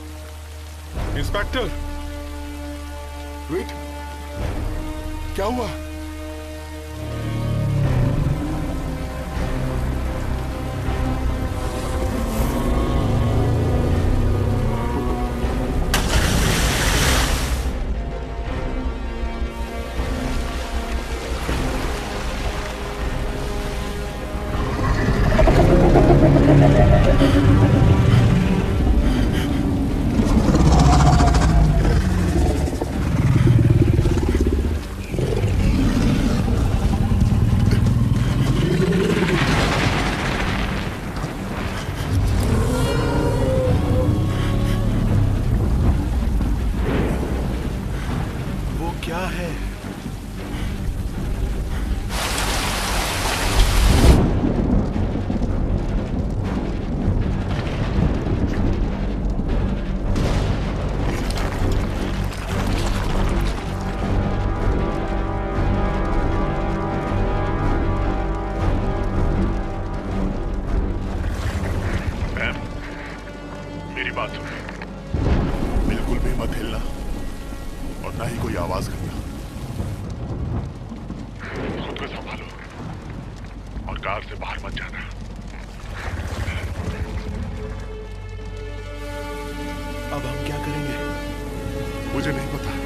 इंस्पेक्टर, वेट, क्या हुआ? वो क्या है? मैम, मेरी बात सुनो। बिल्कुल भी मत हिलना और ना ही कोई आवाज करना। खुद को संभालो और कार से बाहर मत जाना। अब हम क्या करेंगे? मुझे नहीं पता।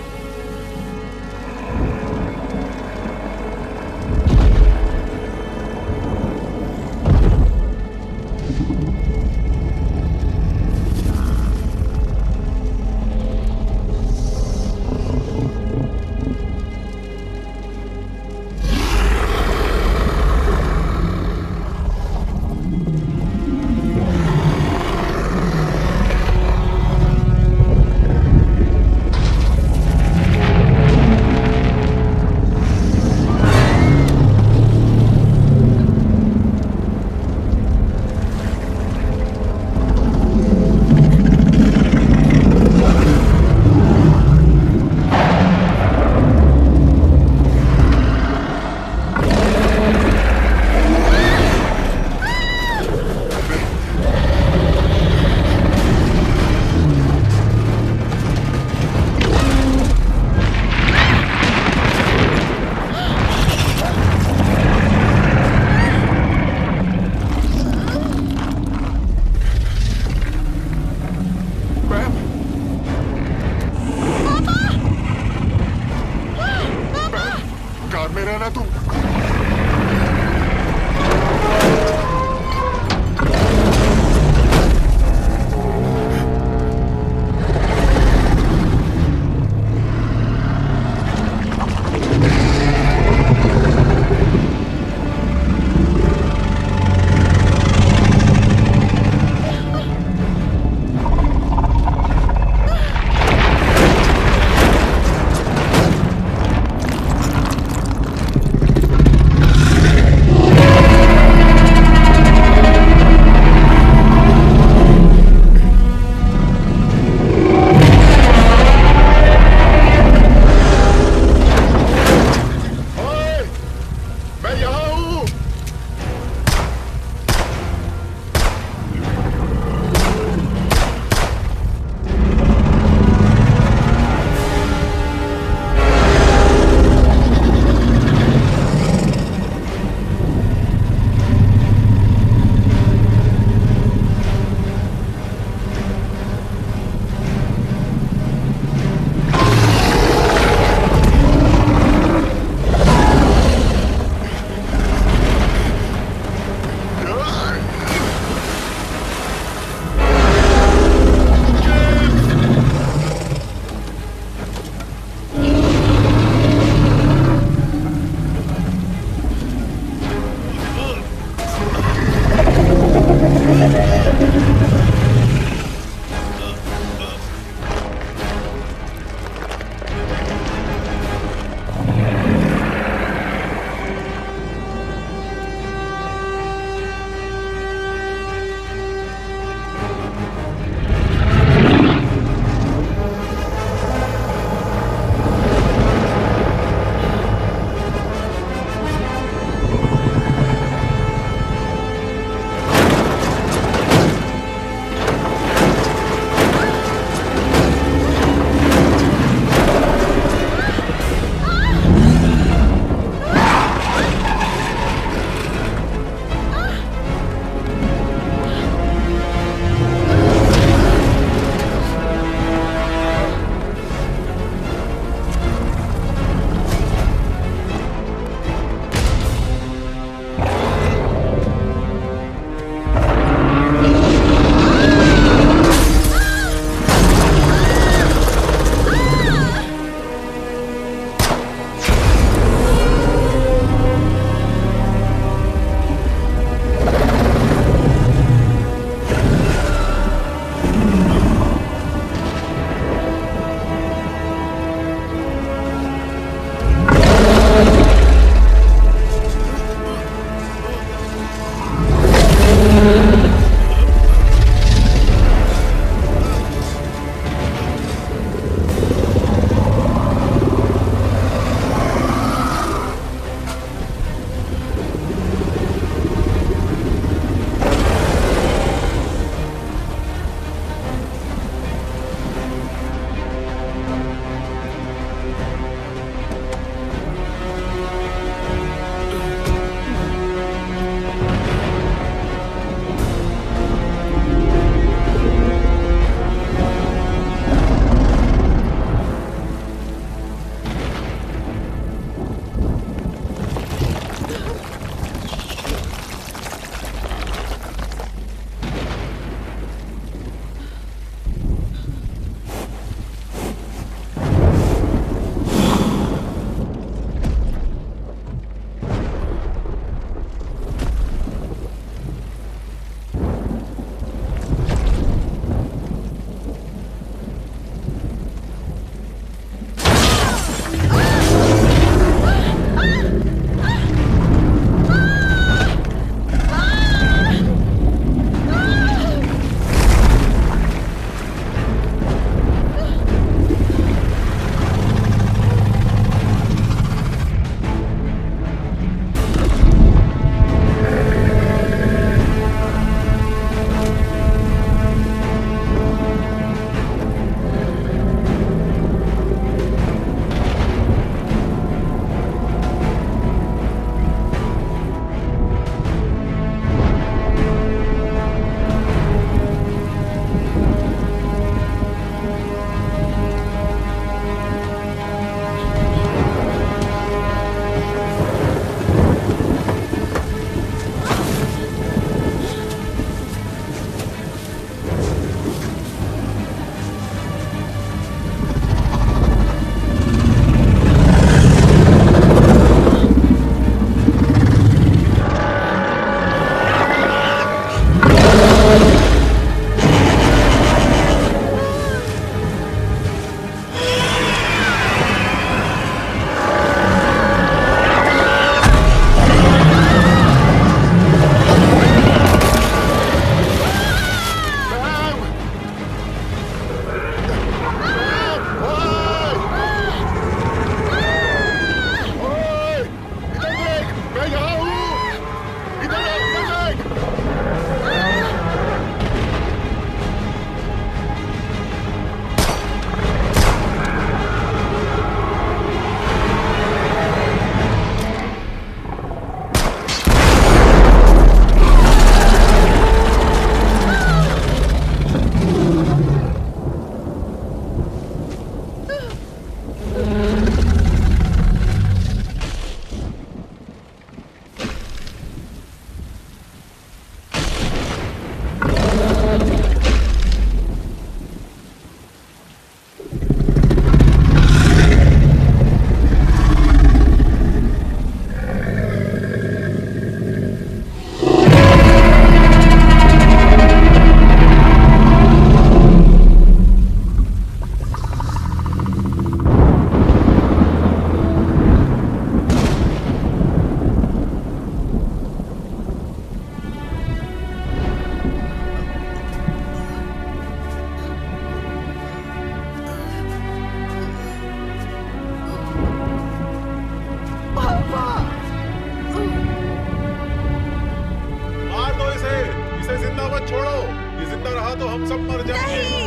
हम सब मर जाएंगे।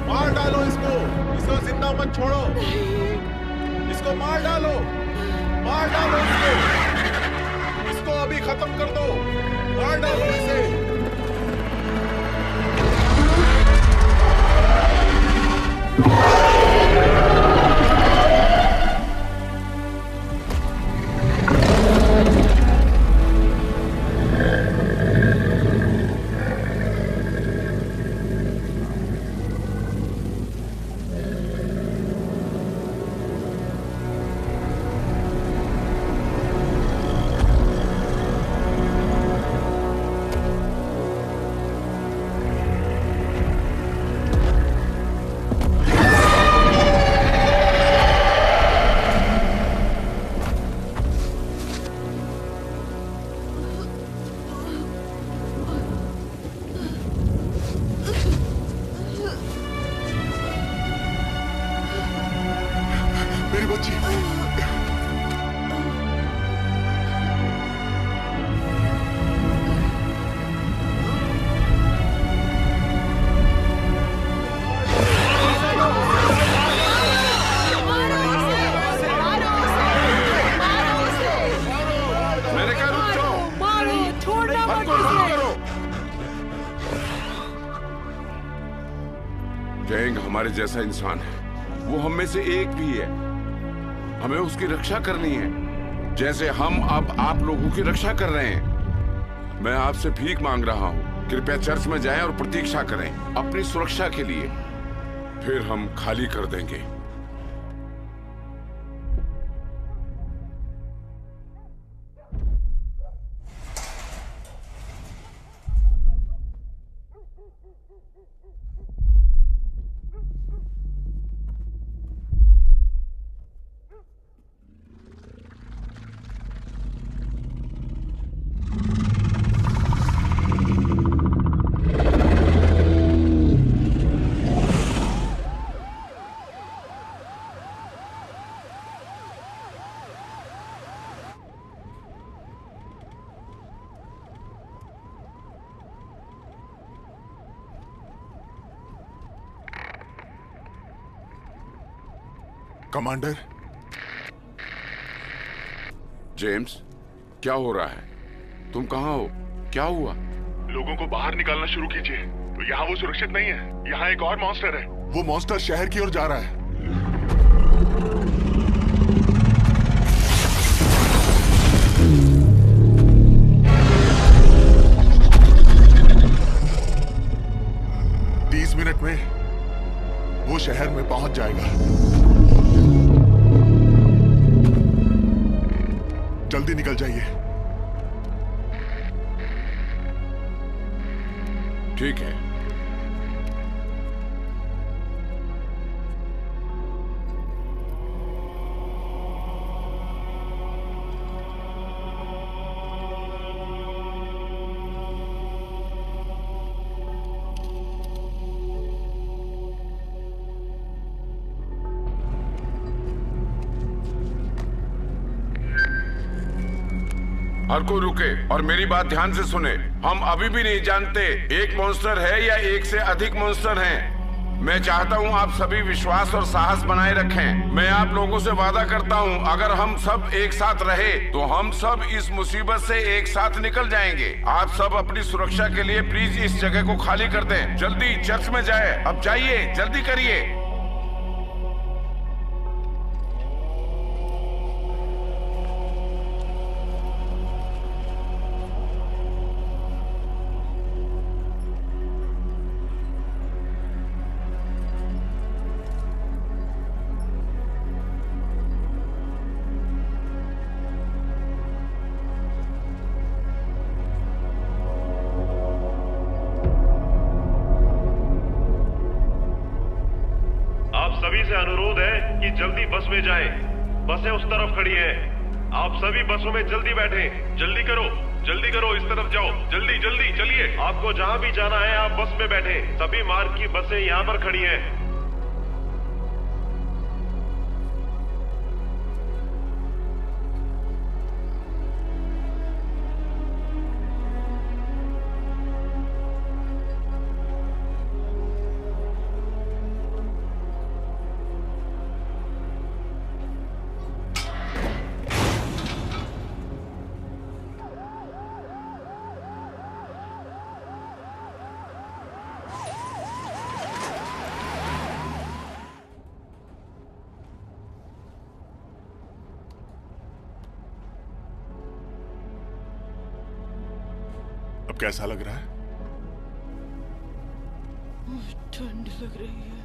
मार डालो इसको, इसको जिंदा मत छोड़ो। इसको मार डालो, मार डालो इसको अभी खत्म कर दो, मार डालो इसे। जैंग हमारे जैसा इंसान है, वो हम में से एक भी है। हमें उसकी रक्षा करनी है, जैसे हम अब आप लोगों की रक्षा कर रहे हैं। मैं आपसे भीख मांग रहा हूँ, कृपया चर्च में जाएं और प्रतीक्षा करें अपनी सुरक्षा के लिए, फिर हम खाली कर देंगे। कमांडर। जेम्स, क्या हो रहा है? तुम कहाँ हो? क्या हुआ? लोगों को बाहर निकालना शुरू कीजिए। तो यहाँ वो सुरक्षित नहीं है, यहाँ एक और मॉन्स्टर है। वो मॉन्स्टर शहर की ओर जा रहा है। मिनट में वो शहर में पहुंच जाएगा। जल्दी निकल जाइए। ठीक है। हर कोई रुके और मेरी बात ध्यान से सुने। हम अभी भी नहीं जानते एक मॉन्स्टर है या एक से अधिक मॉन्स्टर हैं। मैं चाहता हूं आप सभी विश्वास और साहस बनाए रखें। मैं आप लोगों से वादा करता हूं, अगर हम सब एक साथ रहे तो हम सब इस मुसीबत से एक साथ निकल जाएंगे। आप सब अपनी सुरक्षा के लिए प्लीज इस जगह को खाली कर दें। जल्दी चर्च में जाए। अब जाइए, जल्दी करिए। सभी से अनुरोध है कि जल्दी बस में जाएं। बसें उस तरफ खड़ी हैं। आप सभी बसों में जल्दी बैठें। जल्दी करो, जल्दी करो, इस तरफ जाओ। जल्दी जल्दी चलिए। आपको जहां भी जाना है आप बस में बैठें। सभी मार्ग की बसें यहां पर खड़ी हैं। अब कैसा लग रहा है? ठंड लग रही है।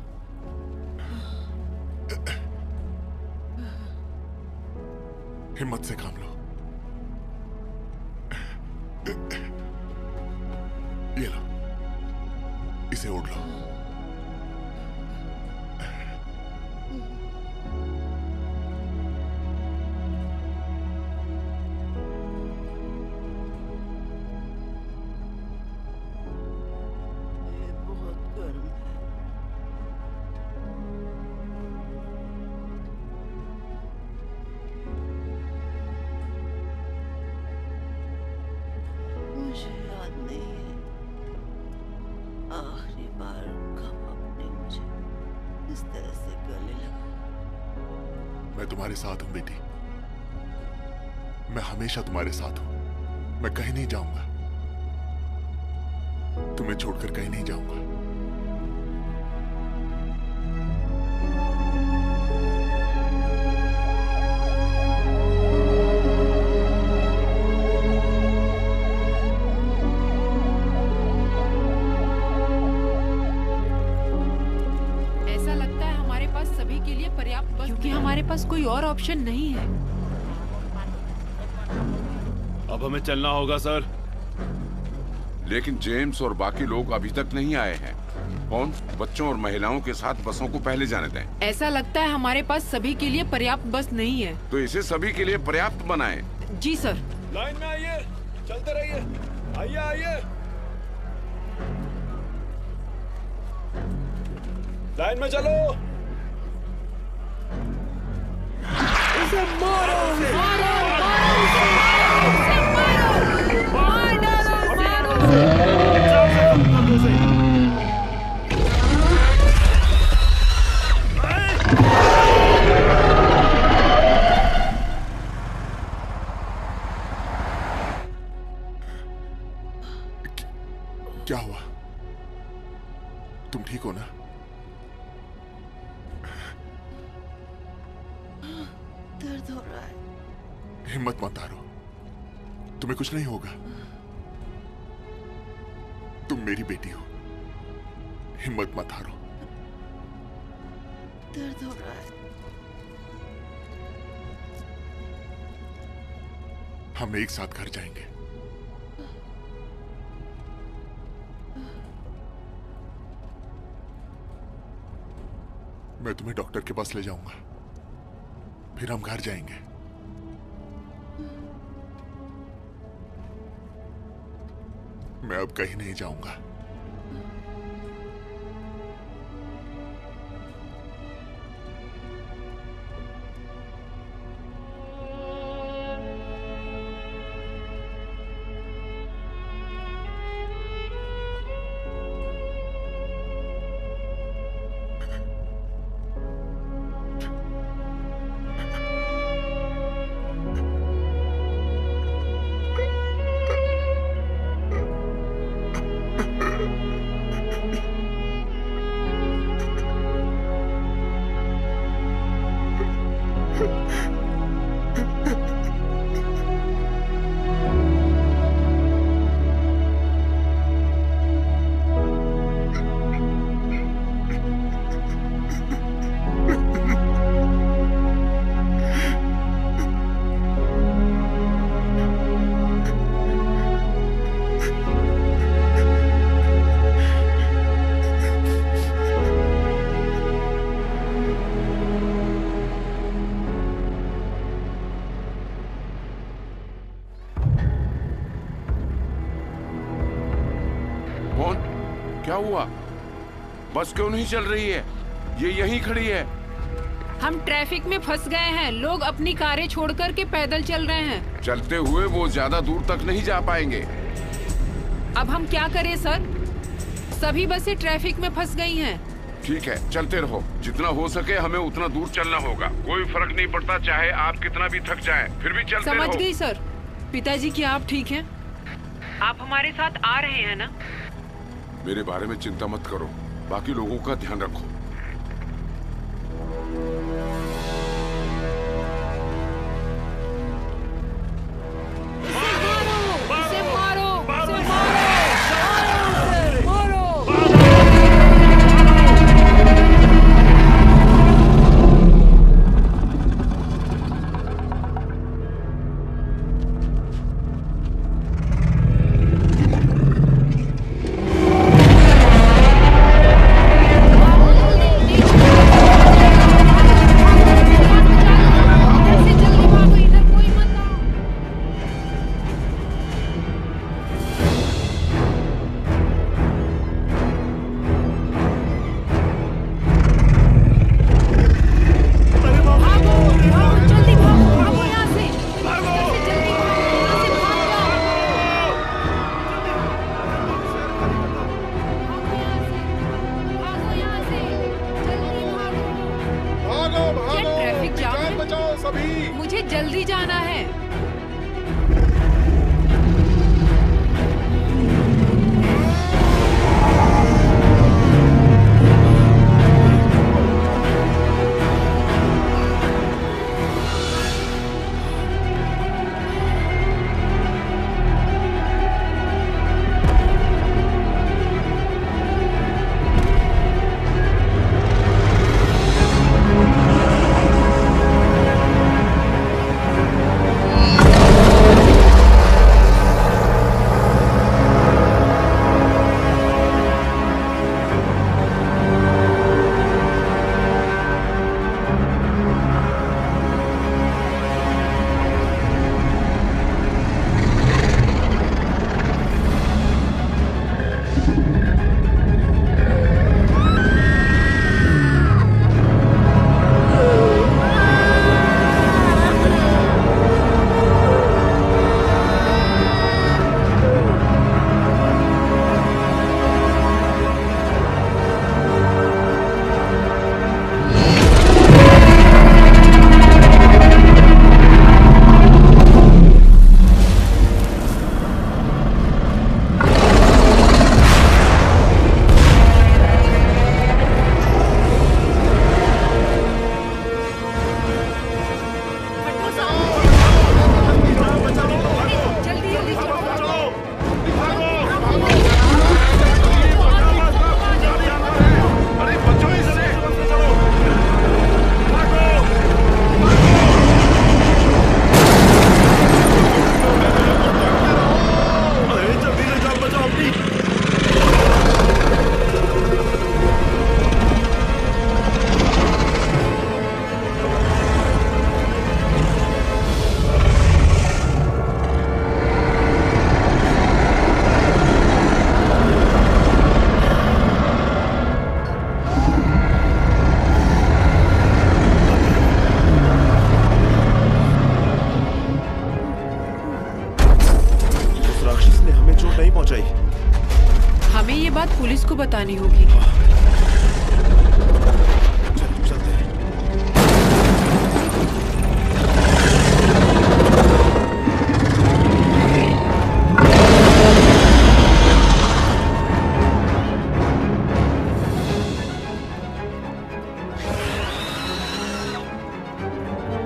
हिम्मत से काम लो। ये लो, इसे ओढ़ लो। मैं तुम्हारे साथ हूं बेटी, मैं हमेशा तुम्हारे साथ हूं। मैं कहीं नहीं जाऊंगा, तुम्हें छोड़कर कहीं नहीं जाऊंगा। क्योंकि हमारे पास कोई और ऑप्शन नहीं है। अब हमें चलना होगा सर। लेकिन जेम्स और बाकी लोग अभी तक नहीं आए हैं। कौन? बच्चों और महिलाओं के साथ बसों को पहले जाने दें। ऐसा लगता है हमारे पास सभी के लिए पर्याप्त बस नहीं है। तो इसे सभी के लिए पर्याप्त बनाएं। जी सर। लाइन में आइए, चलते रहिए। आइए आइए, लाइन में चलो। इसे मारो, मारो, क्या हुआ? तुम ठीक हो ना? दर्द हो रहा है। हिम्मत मत हारो, तुम्हें कुछ नहीं होगा। तुम मेरी बेटी हो, हिम्मत मत हारो। दर्द हो रहा है। हम एक साथ घर जाएंगे। मैं तुम्हें डॉक्टर के पास ले जाऊंगा, फिर हम घर जाएंगे। मैं अब कहीं नहीं जाऊंगा। क्या हुआ? बस क्यों नहीं चल रही है? ये यहीं खड़ी है। हम ट्रैफिक में फंस गए हैं। लोग अपनी कारें छोड़कर के पैदल चल रहे हैं। चलते हुए वो ज्यादा दूर तक नहीं जा पाएंगे। अब हम क्या करें सर? सभी बसें ट्रैफिक में फंस गई हैं। ठीक है, चलते रहो। जितना हो सके हमें उतना दूर चलना होगा। कोई फर्क नहीं पड़ता चाहे आप कितना भी थक जाएं, फिर भी चलते रहो। समझ गई सर। पिताजी क्या आप ठीक हैं? आप हमारे साथ आ रहे हैं ना? मेरे बारे में चिंता मत करो, बाकी लोगों का ध्यान रखो। इसे मारो, इसे मारो, इसे मारो। अभी। मुझे जल्दी जाना है। हमें ये बात पुलिस को बतानी होगी। चलते हैं।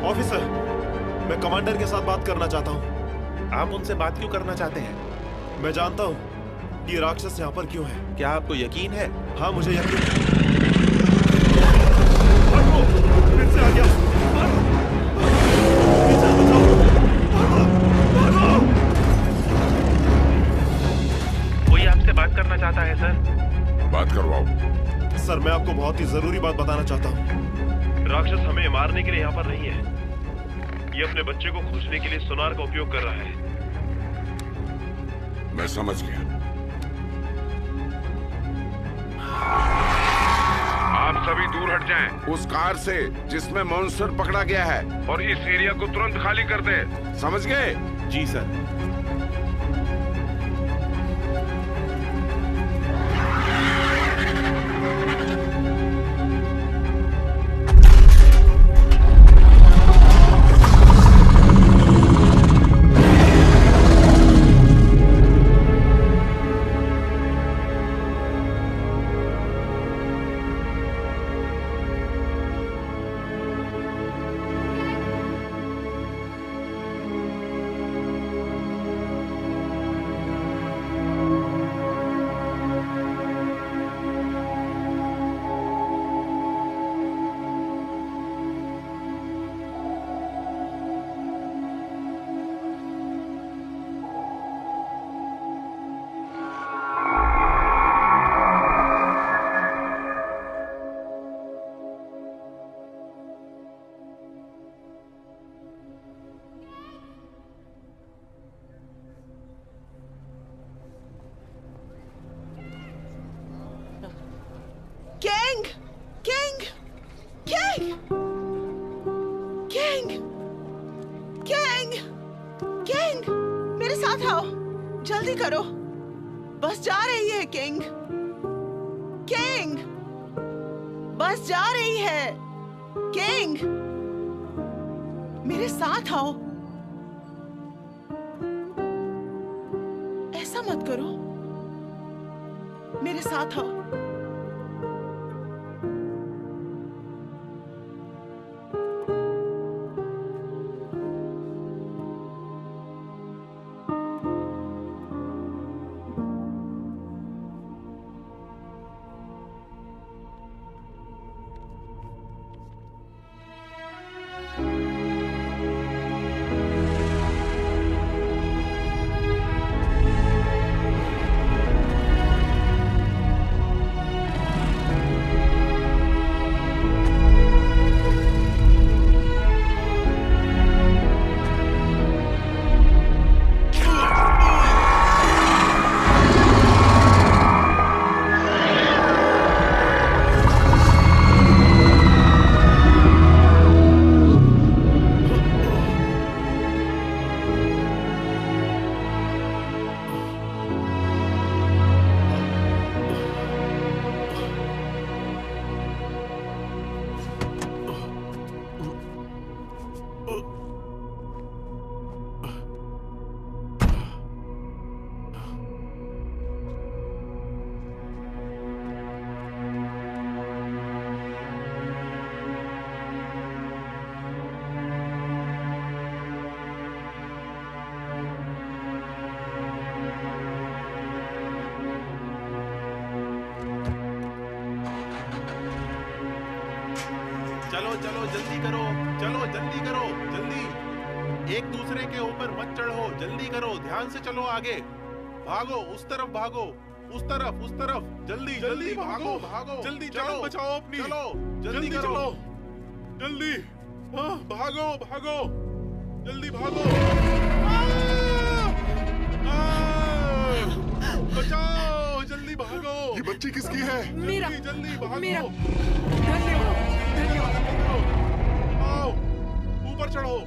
ऑफिसर, मैं कमांडर के साथ बात करना चाहता हूँ। आप उनसे बात क्यों करना चाहते हैं? मैं जानता हूँ ये राक्षस यहाँ पर क्यों है। क्या आपको यकीन है? हाँ, मुझे यकीन है। फिर से आ गया। कोई आपसे बात करना चाहता है सर। बात करवाओ। सर, मैं आपको बहुत ही जरूरी बात बताना चाहता हूँ। राक्षस हमें मारने के लिए यहाँ पर नहीं है। ये अपने बच्चे को खोजने के लिए सोनार का उपयोग कर रहा है। मैं समझ गया। आप सभी दूर हट जाएं उस कार से जिसमें मॉन्स्टर पकड़ा गया है, और इस एरिया को तुरंत खाली कर दे। समझ गए? जी sir. King! King! King! King! King! King! मेरे साथ आओ, जल्दी करो, बस जा रही है किंग। किंग! बस जा रही है किंग। मेरे साथ आओ। ऐसा मत करो, मेरे साथ आओ। चलो चलो जल्दी करो, चलो जल्दी करो, जल्दी। एक दूसरे के ऊपर मत चढ़ो, जल्दी करो, ध्यान से चलो आगे। भागो, उस तरफ भागो, उस तरफ, जल्दी जल्दी भागो, भागो, जल्दी चलो, बचाओ अपनी, चलो जल्दी करो, जल्दी, हाँ भागो भागो, जल्दी भागो, बचाओ, जल्दी भागो। ये बच्ची किसकी है? मेरा, जल्दी भागो, मेरा। धन्यवाद, धन्यवाद। आओ, ऊपर चढ़ो।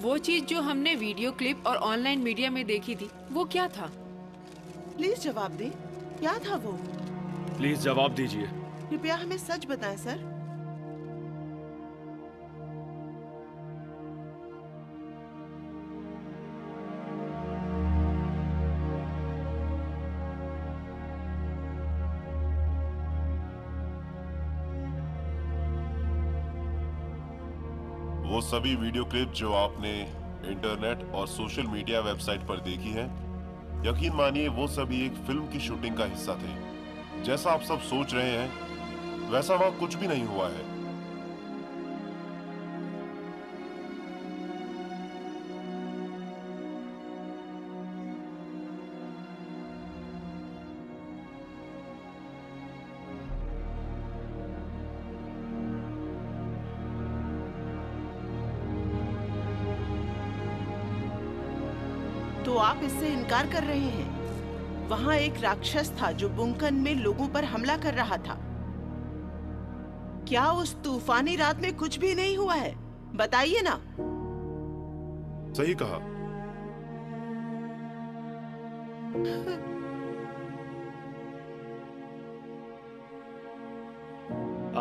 वो चीज जो हमने वीडियो क्लिप और ऑनलाइन मीडिया में देखी थी, वो क्या था? प्लीज जवाब दे, क्या था वो? प्लीज जवाब दीजिए। कृपया हमें सच बताएं सर। वो सभी वीडियो क्लिप जो आपने इंटरनेट और सोशल मीडिया वेबसाइट पर देखी है, यकीन मानिए वो सभी एक फिल्म की शूटिंग का हिस्सा थे। जैसा आप सब सोच रहे हैं वैसा वहां कुछ भी नहीं हुआ है। तो आप इससे इनकार कर रहे हैं? वहाँ एक राक्षस था जो बुंकन में लोगों पर हमला कर रहा था। क्या उस तूफानी रात में कुछ भी नहीं हुआ है? बताइए ना। सही कहा।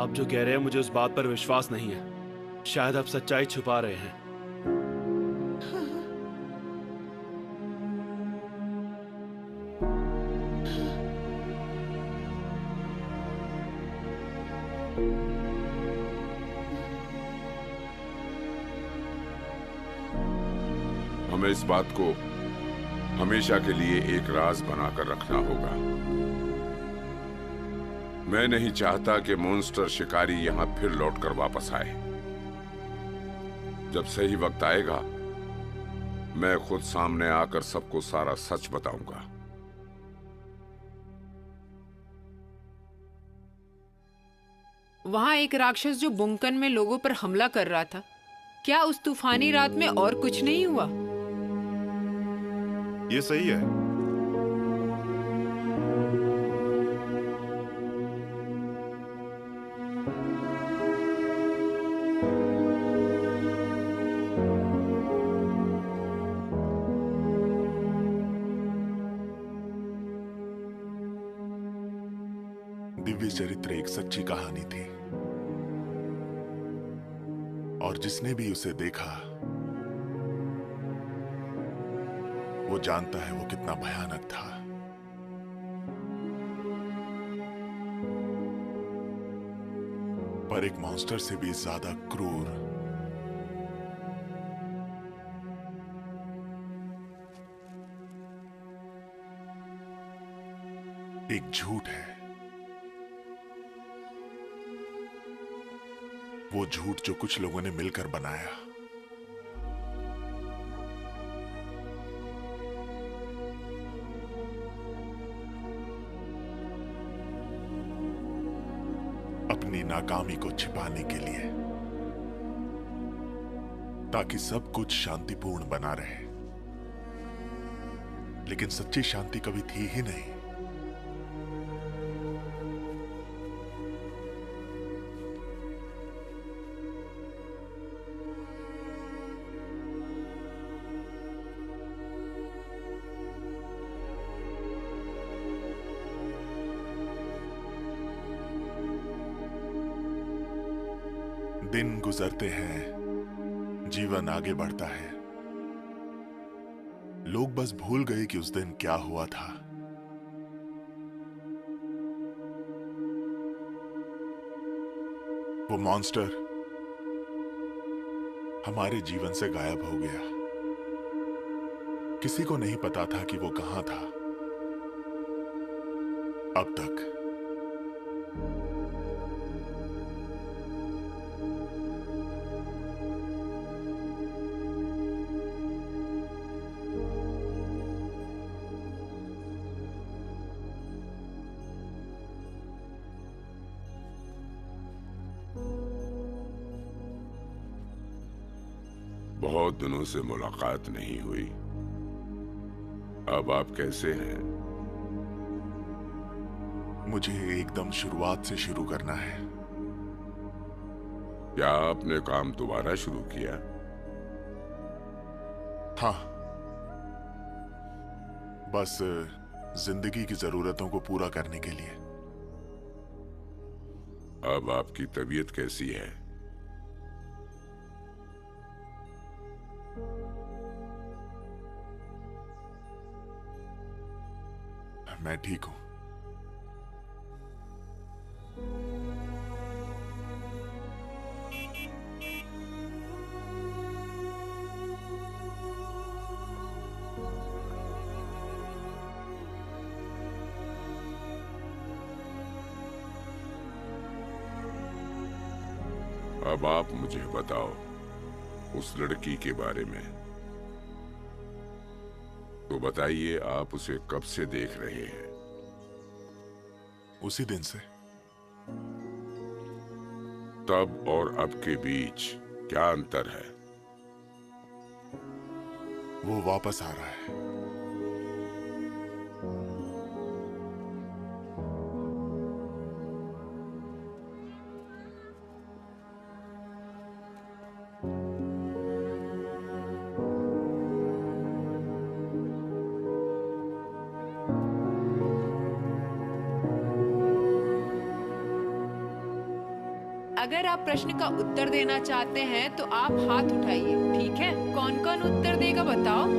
आप जो कह रहे हैं मुझे उस बात पर विश्वास नहीं है। शायद आप सच्चाई छुपा रहे हैं। हमें इस बात को हमेशा के लिए एक राज बनाकर रखना होगा। मैं नहीं चाहता कि मॉन्स्टर शिकारी यहां फिर लौटकर वापस आए। जब सही वक्त आएगा मैं खुद सामने आकर सबको सारा सच बताऊंगा। वहाँ एक राक्षस जो बुंकन में लोगों पर हमला कर रहा था, क्या उस तूफानी रात में और कुछ नहीं हुआ? ये सही है। दिव्य चरित्र एक सच्ची कहानी थी और जिसने भी उसे देखा वो जानता है वो कितना भयानक था। पर एक मॉन्स्टर से भी ज्यादा क्रूर, एक झूठ है। वो झूठ जो कुछ लोगों ने मिलकर बनाया। अपनी नाकामी को छिपाने के लिए, ताकि सब कुछ शांतिपूर्ण बना रहे। लेकिन सच्ची शांति कभी थी ही नहीं। दिन गुजरते हैं, जीवन आगे बढ़ता है। लोग बस भूल गए कि उस दिन क्या हुआ था। वो मॉन्स्टर हमारे जीवन से गायब हो गया। किसी को नहीं पता था कि वो कहां था अब तक। बहुत दिनों से मुलाकात नहीं हुई। अब आप कैसे हैं? मुझे एकदम शुरुआत से शुरू करना है। क्या आपने काम दोबारा शुरू किया? हाँ, बस जिंदगी की जरूरतों को पूरा करने के लिए। अब आपकी तबीयत कैसी है? मैं ठीक हूं। अब आप मुझे बताओ उस लड़की के बारे में। तो बताइए, आप उसे कब से देख रहे हैं? उसी दिन से। तब और अब के बीच क्या अंतर है? वो वापस आ रहा है। अगर आप प्रश्न का उत्तर देना चाहते हैं तो आप हाथ उठाइए, ठीक है? कौन कौन उत्तर देगा बताओ?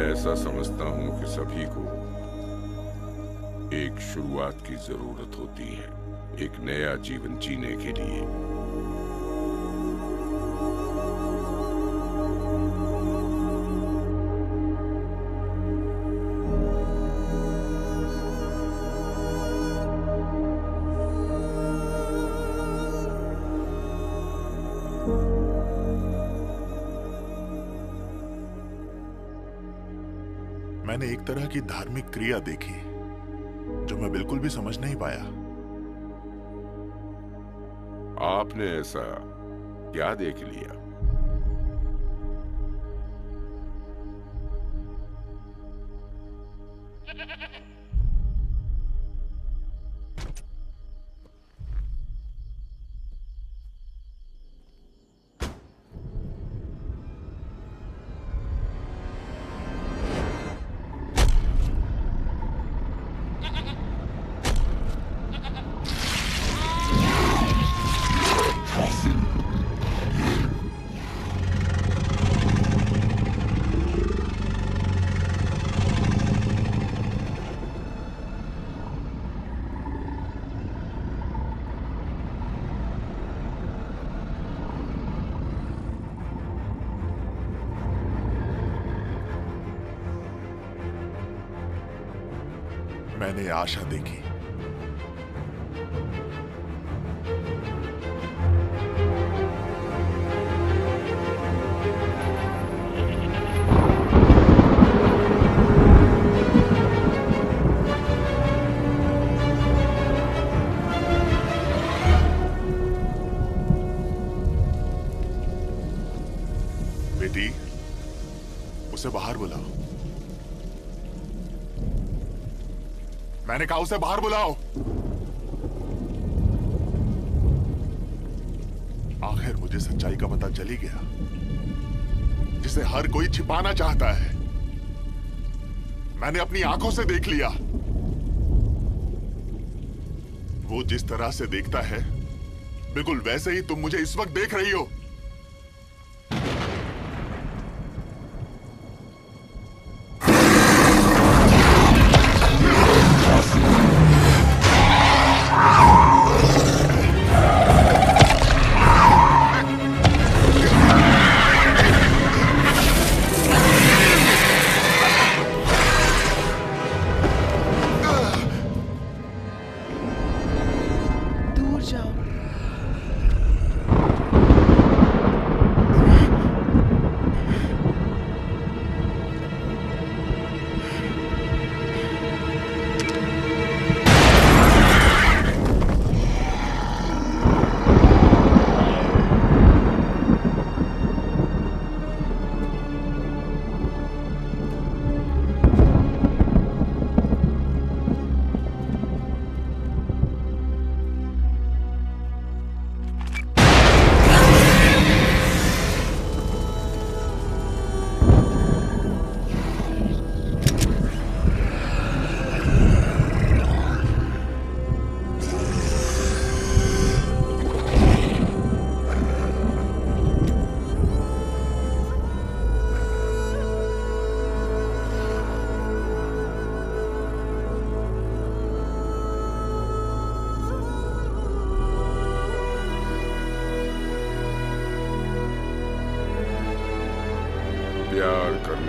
ऐसा समझता हूं कि सभी को एक शुरुआत की जरूरत होती है, एक नया जीवन जीने के लिए। मैंने एक तरह की धार्मिक क्रिया देखी जो मैं बिल्कुल भी समझ नहीं पाया। आपने ऐसा क्या देख लिया? मैंने आशा देखी। बेटी, उसे बाहर बुलाओ। मैंने कहा उसे बाहर बुलाओ। आखिर मुझे सच्चाई का पता चल ही गया, जिसे हर कोई छिपाना चाहता है। मैंने अपनी आंखों से देख लिया। वो जिस तरह से देखता है, बिल्कुल वैसे ही तुम मुझे इस वक्त देख रही हो। दूर जाओ।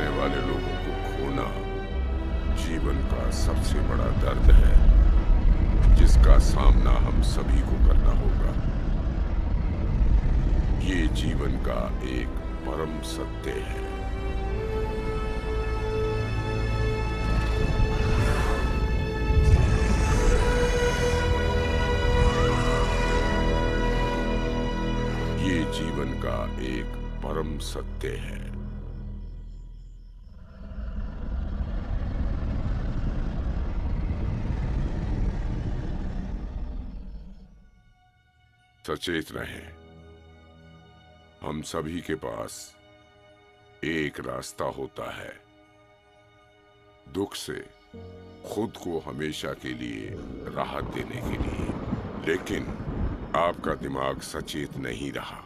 करने वाले लोगों को खोना जीवन का सबसे बड़ा दर्द है, जिसका सामना हम सभी को करना होगा। ये जीवन का एक परम सत्य है। ये जीवन का एक परम सत्य है। सचेत रहें। हम सभी के पास एक रास्ता होता है, दुख से खुद को हमेशा के लिए राहत देने के लिए। लेकिन आपका दिमाग सचेत नहीं रहा।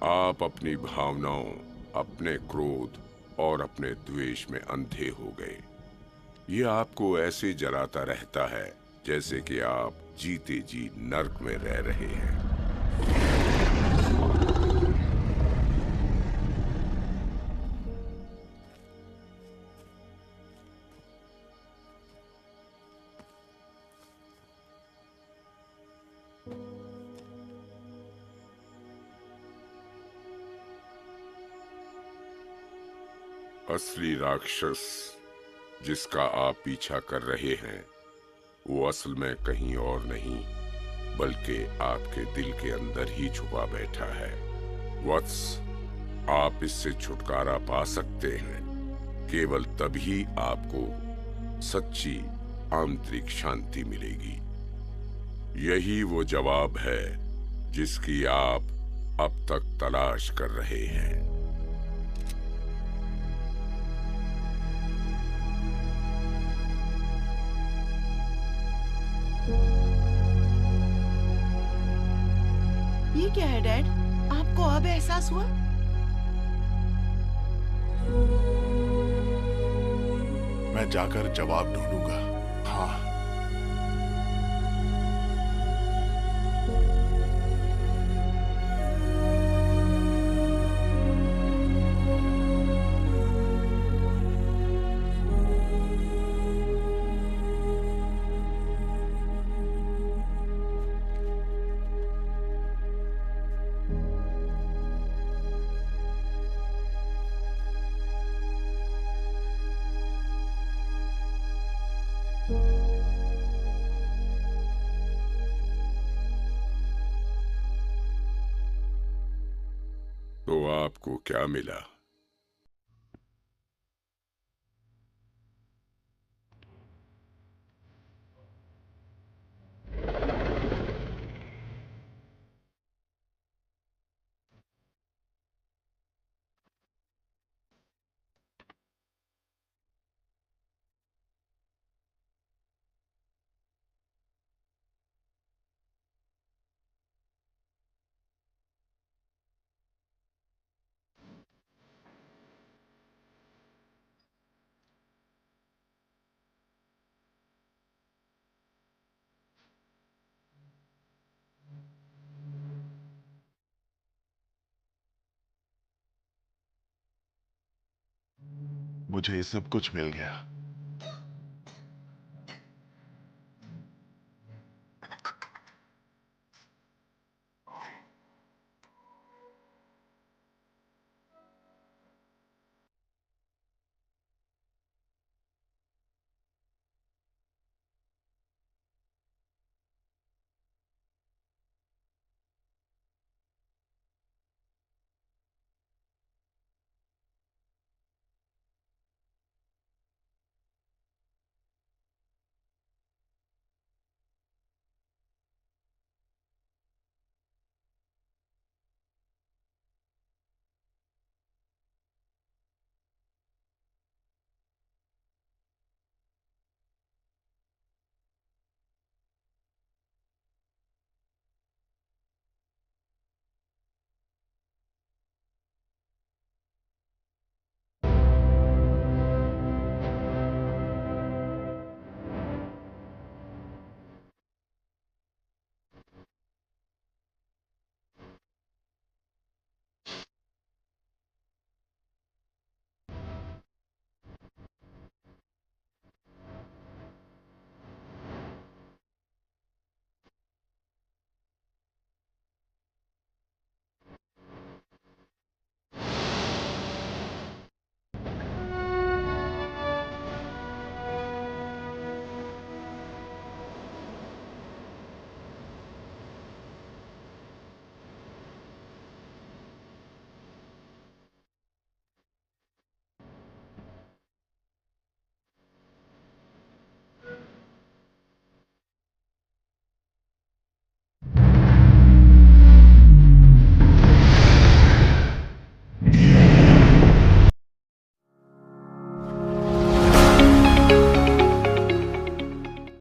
आप अपनी भावनाओं, अपने क्रोध और अपने द्वेष में अंधे हो गए। ये आपको ऐसे जलाता रहता है जैसे कि आप जीते जी नर्क में रह रहे हैं। असली राक्षस जिसका आप पीछा कर रहे हैं, वो असल में कहीं और नहीं बल्कि आपके दिल के अंदर ही छुपा बैठा है। वत्स, आप इससे छुटकारा पा सकते हैं। केवल तभी आपको सच्ची आंतरिक शांति मिलेगी। यही वो जवाब है जिसकी आप अब तक तलाश कर रहे हैं। ये क्या है डैड? आपको अब एहसास हुआ? मैं जाकर जवाब ढूंढूंगा। हाँ। तो आपको क्या मिला? मुझे सब कुछ मिल गया।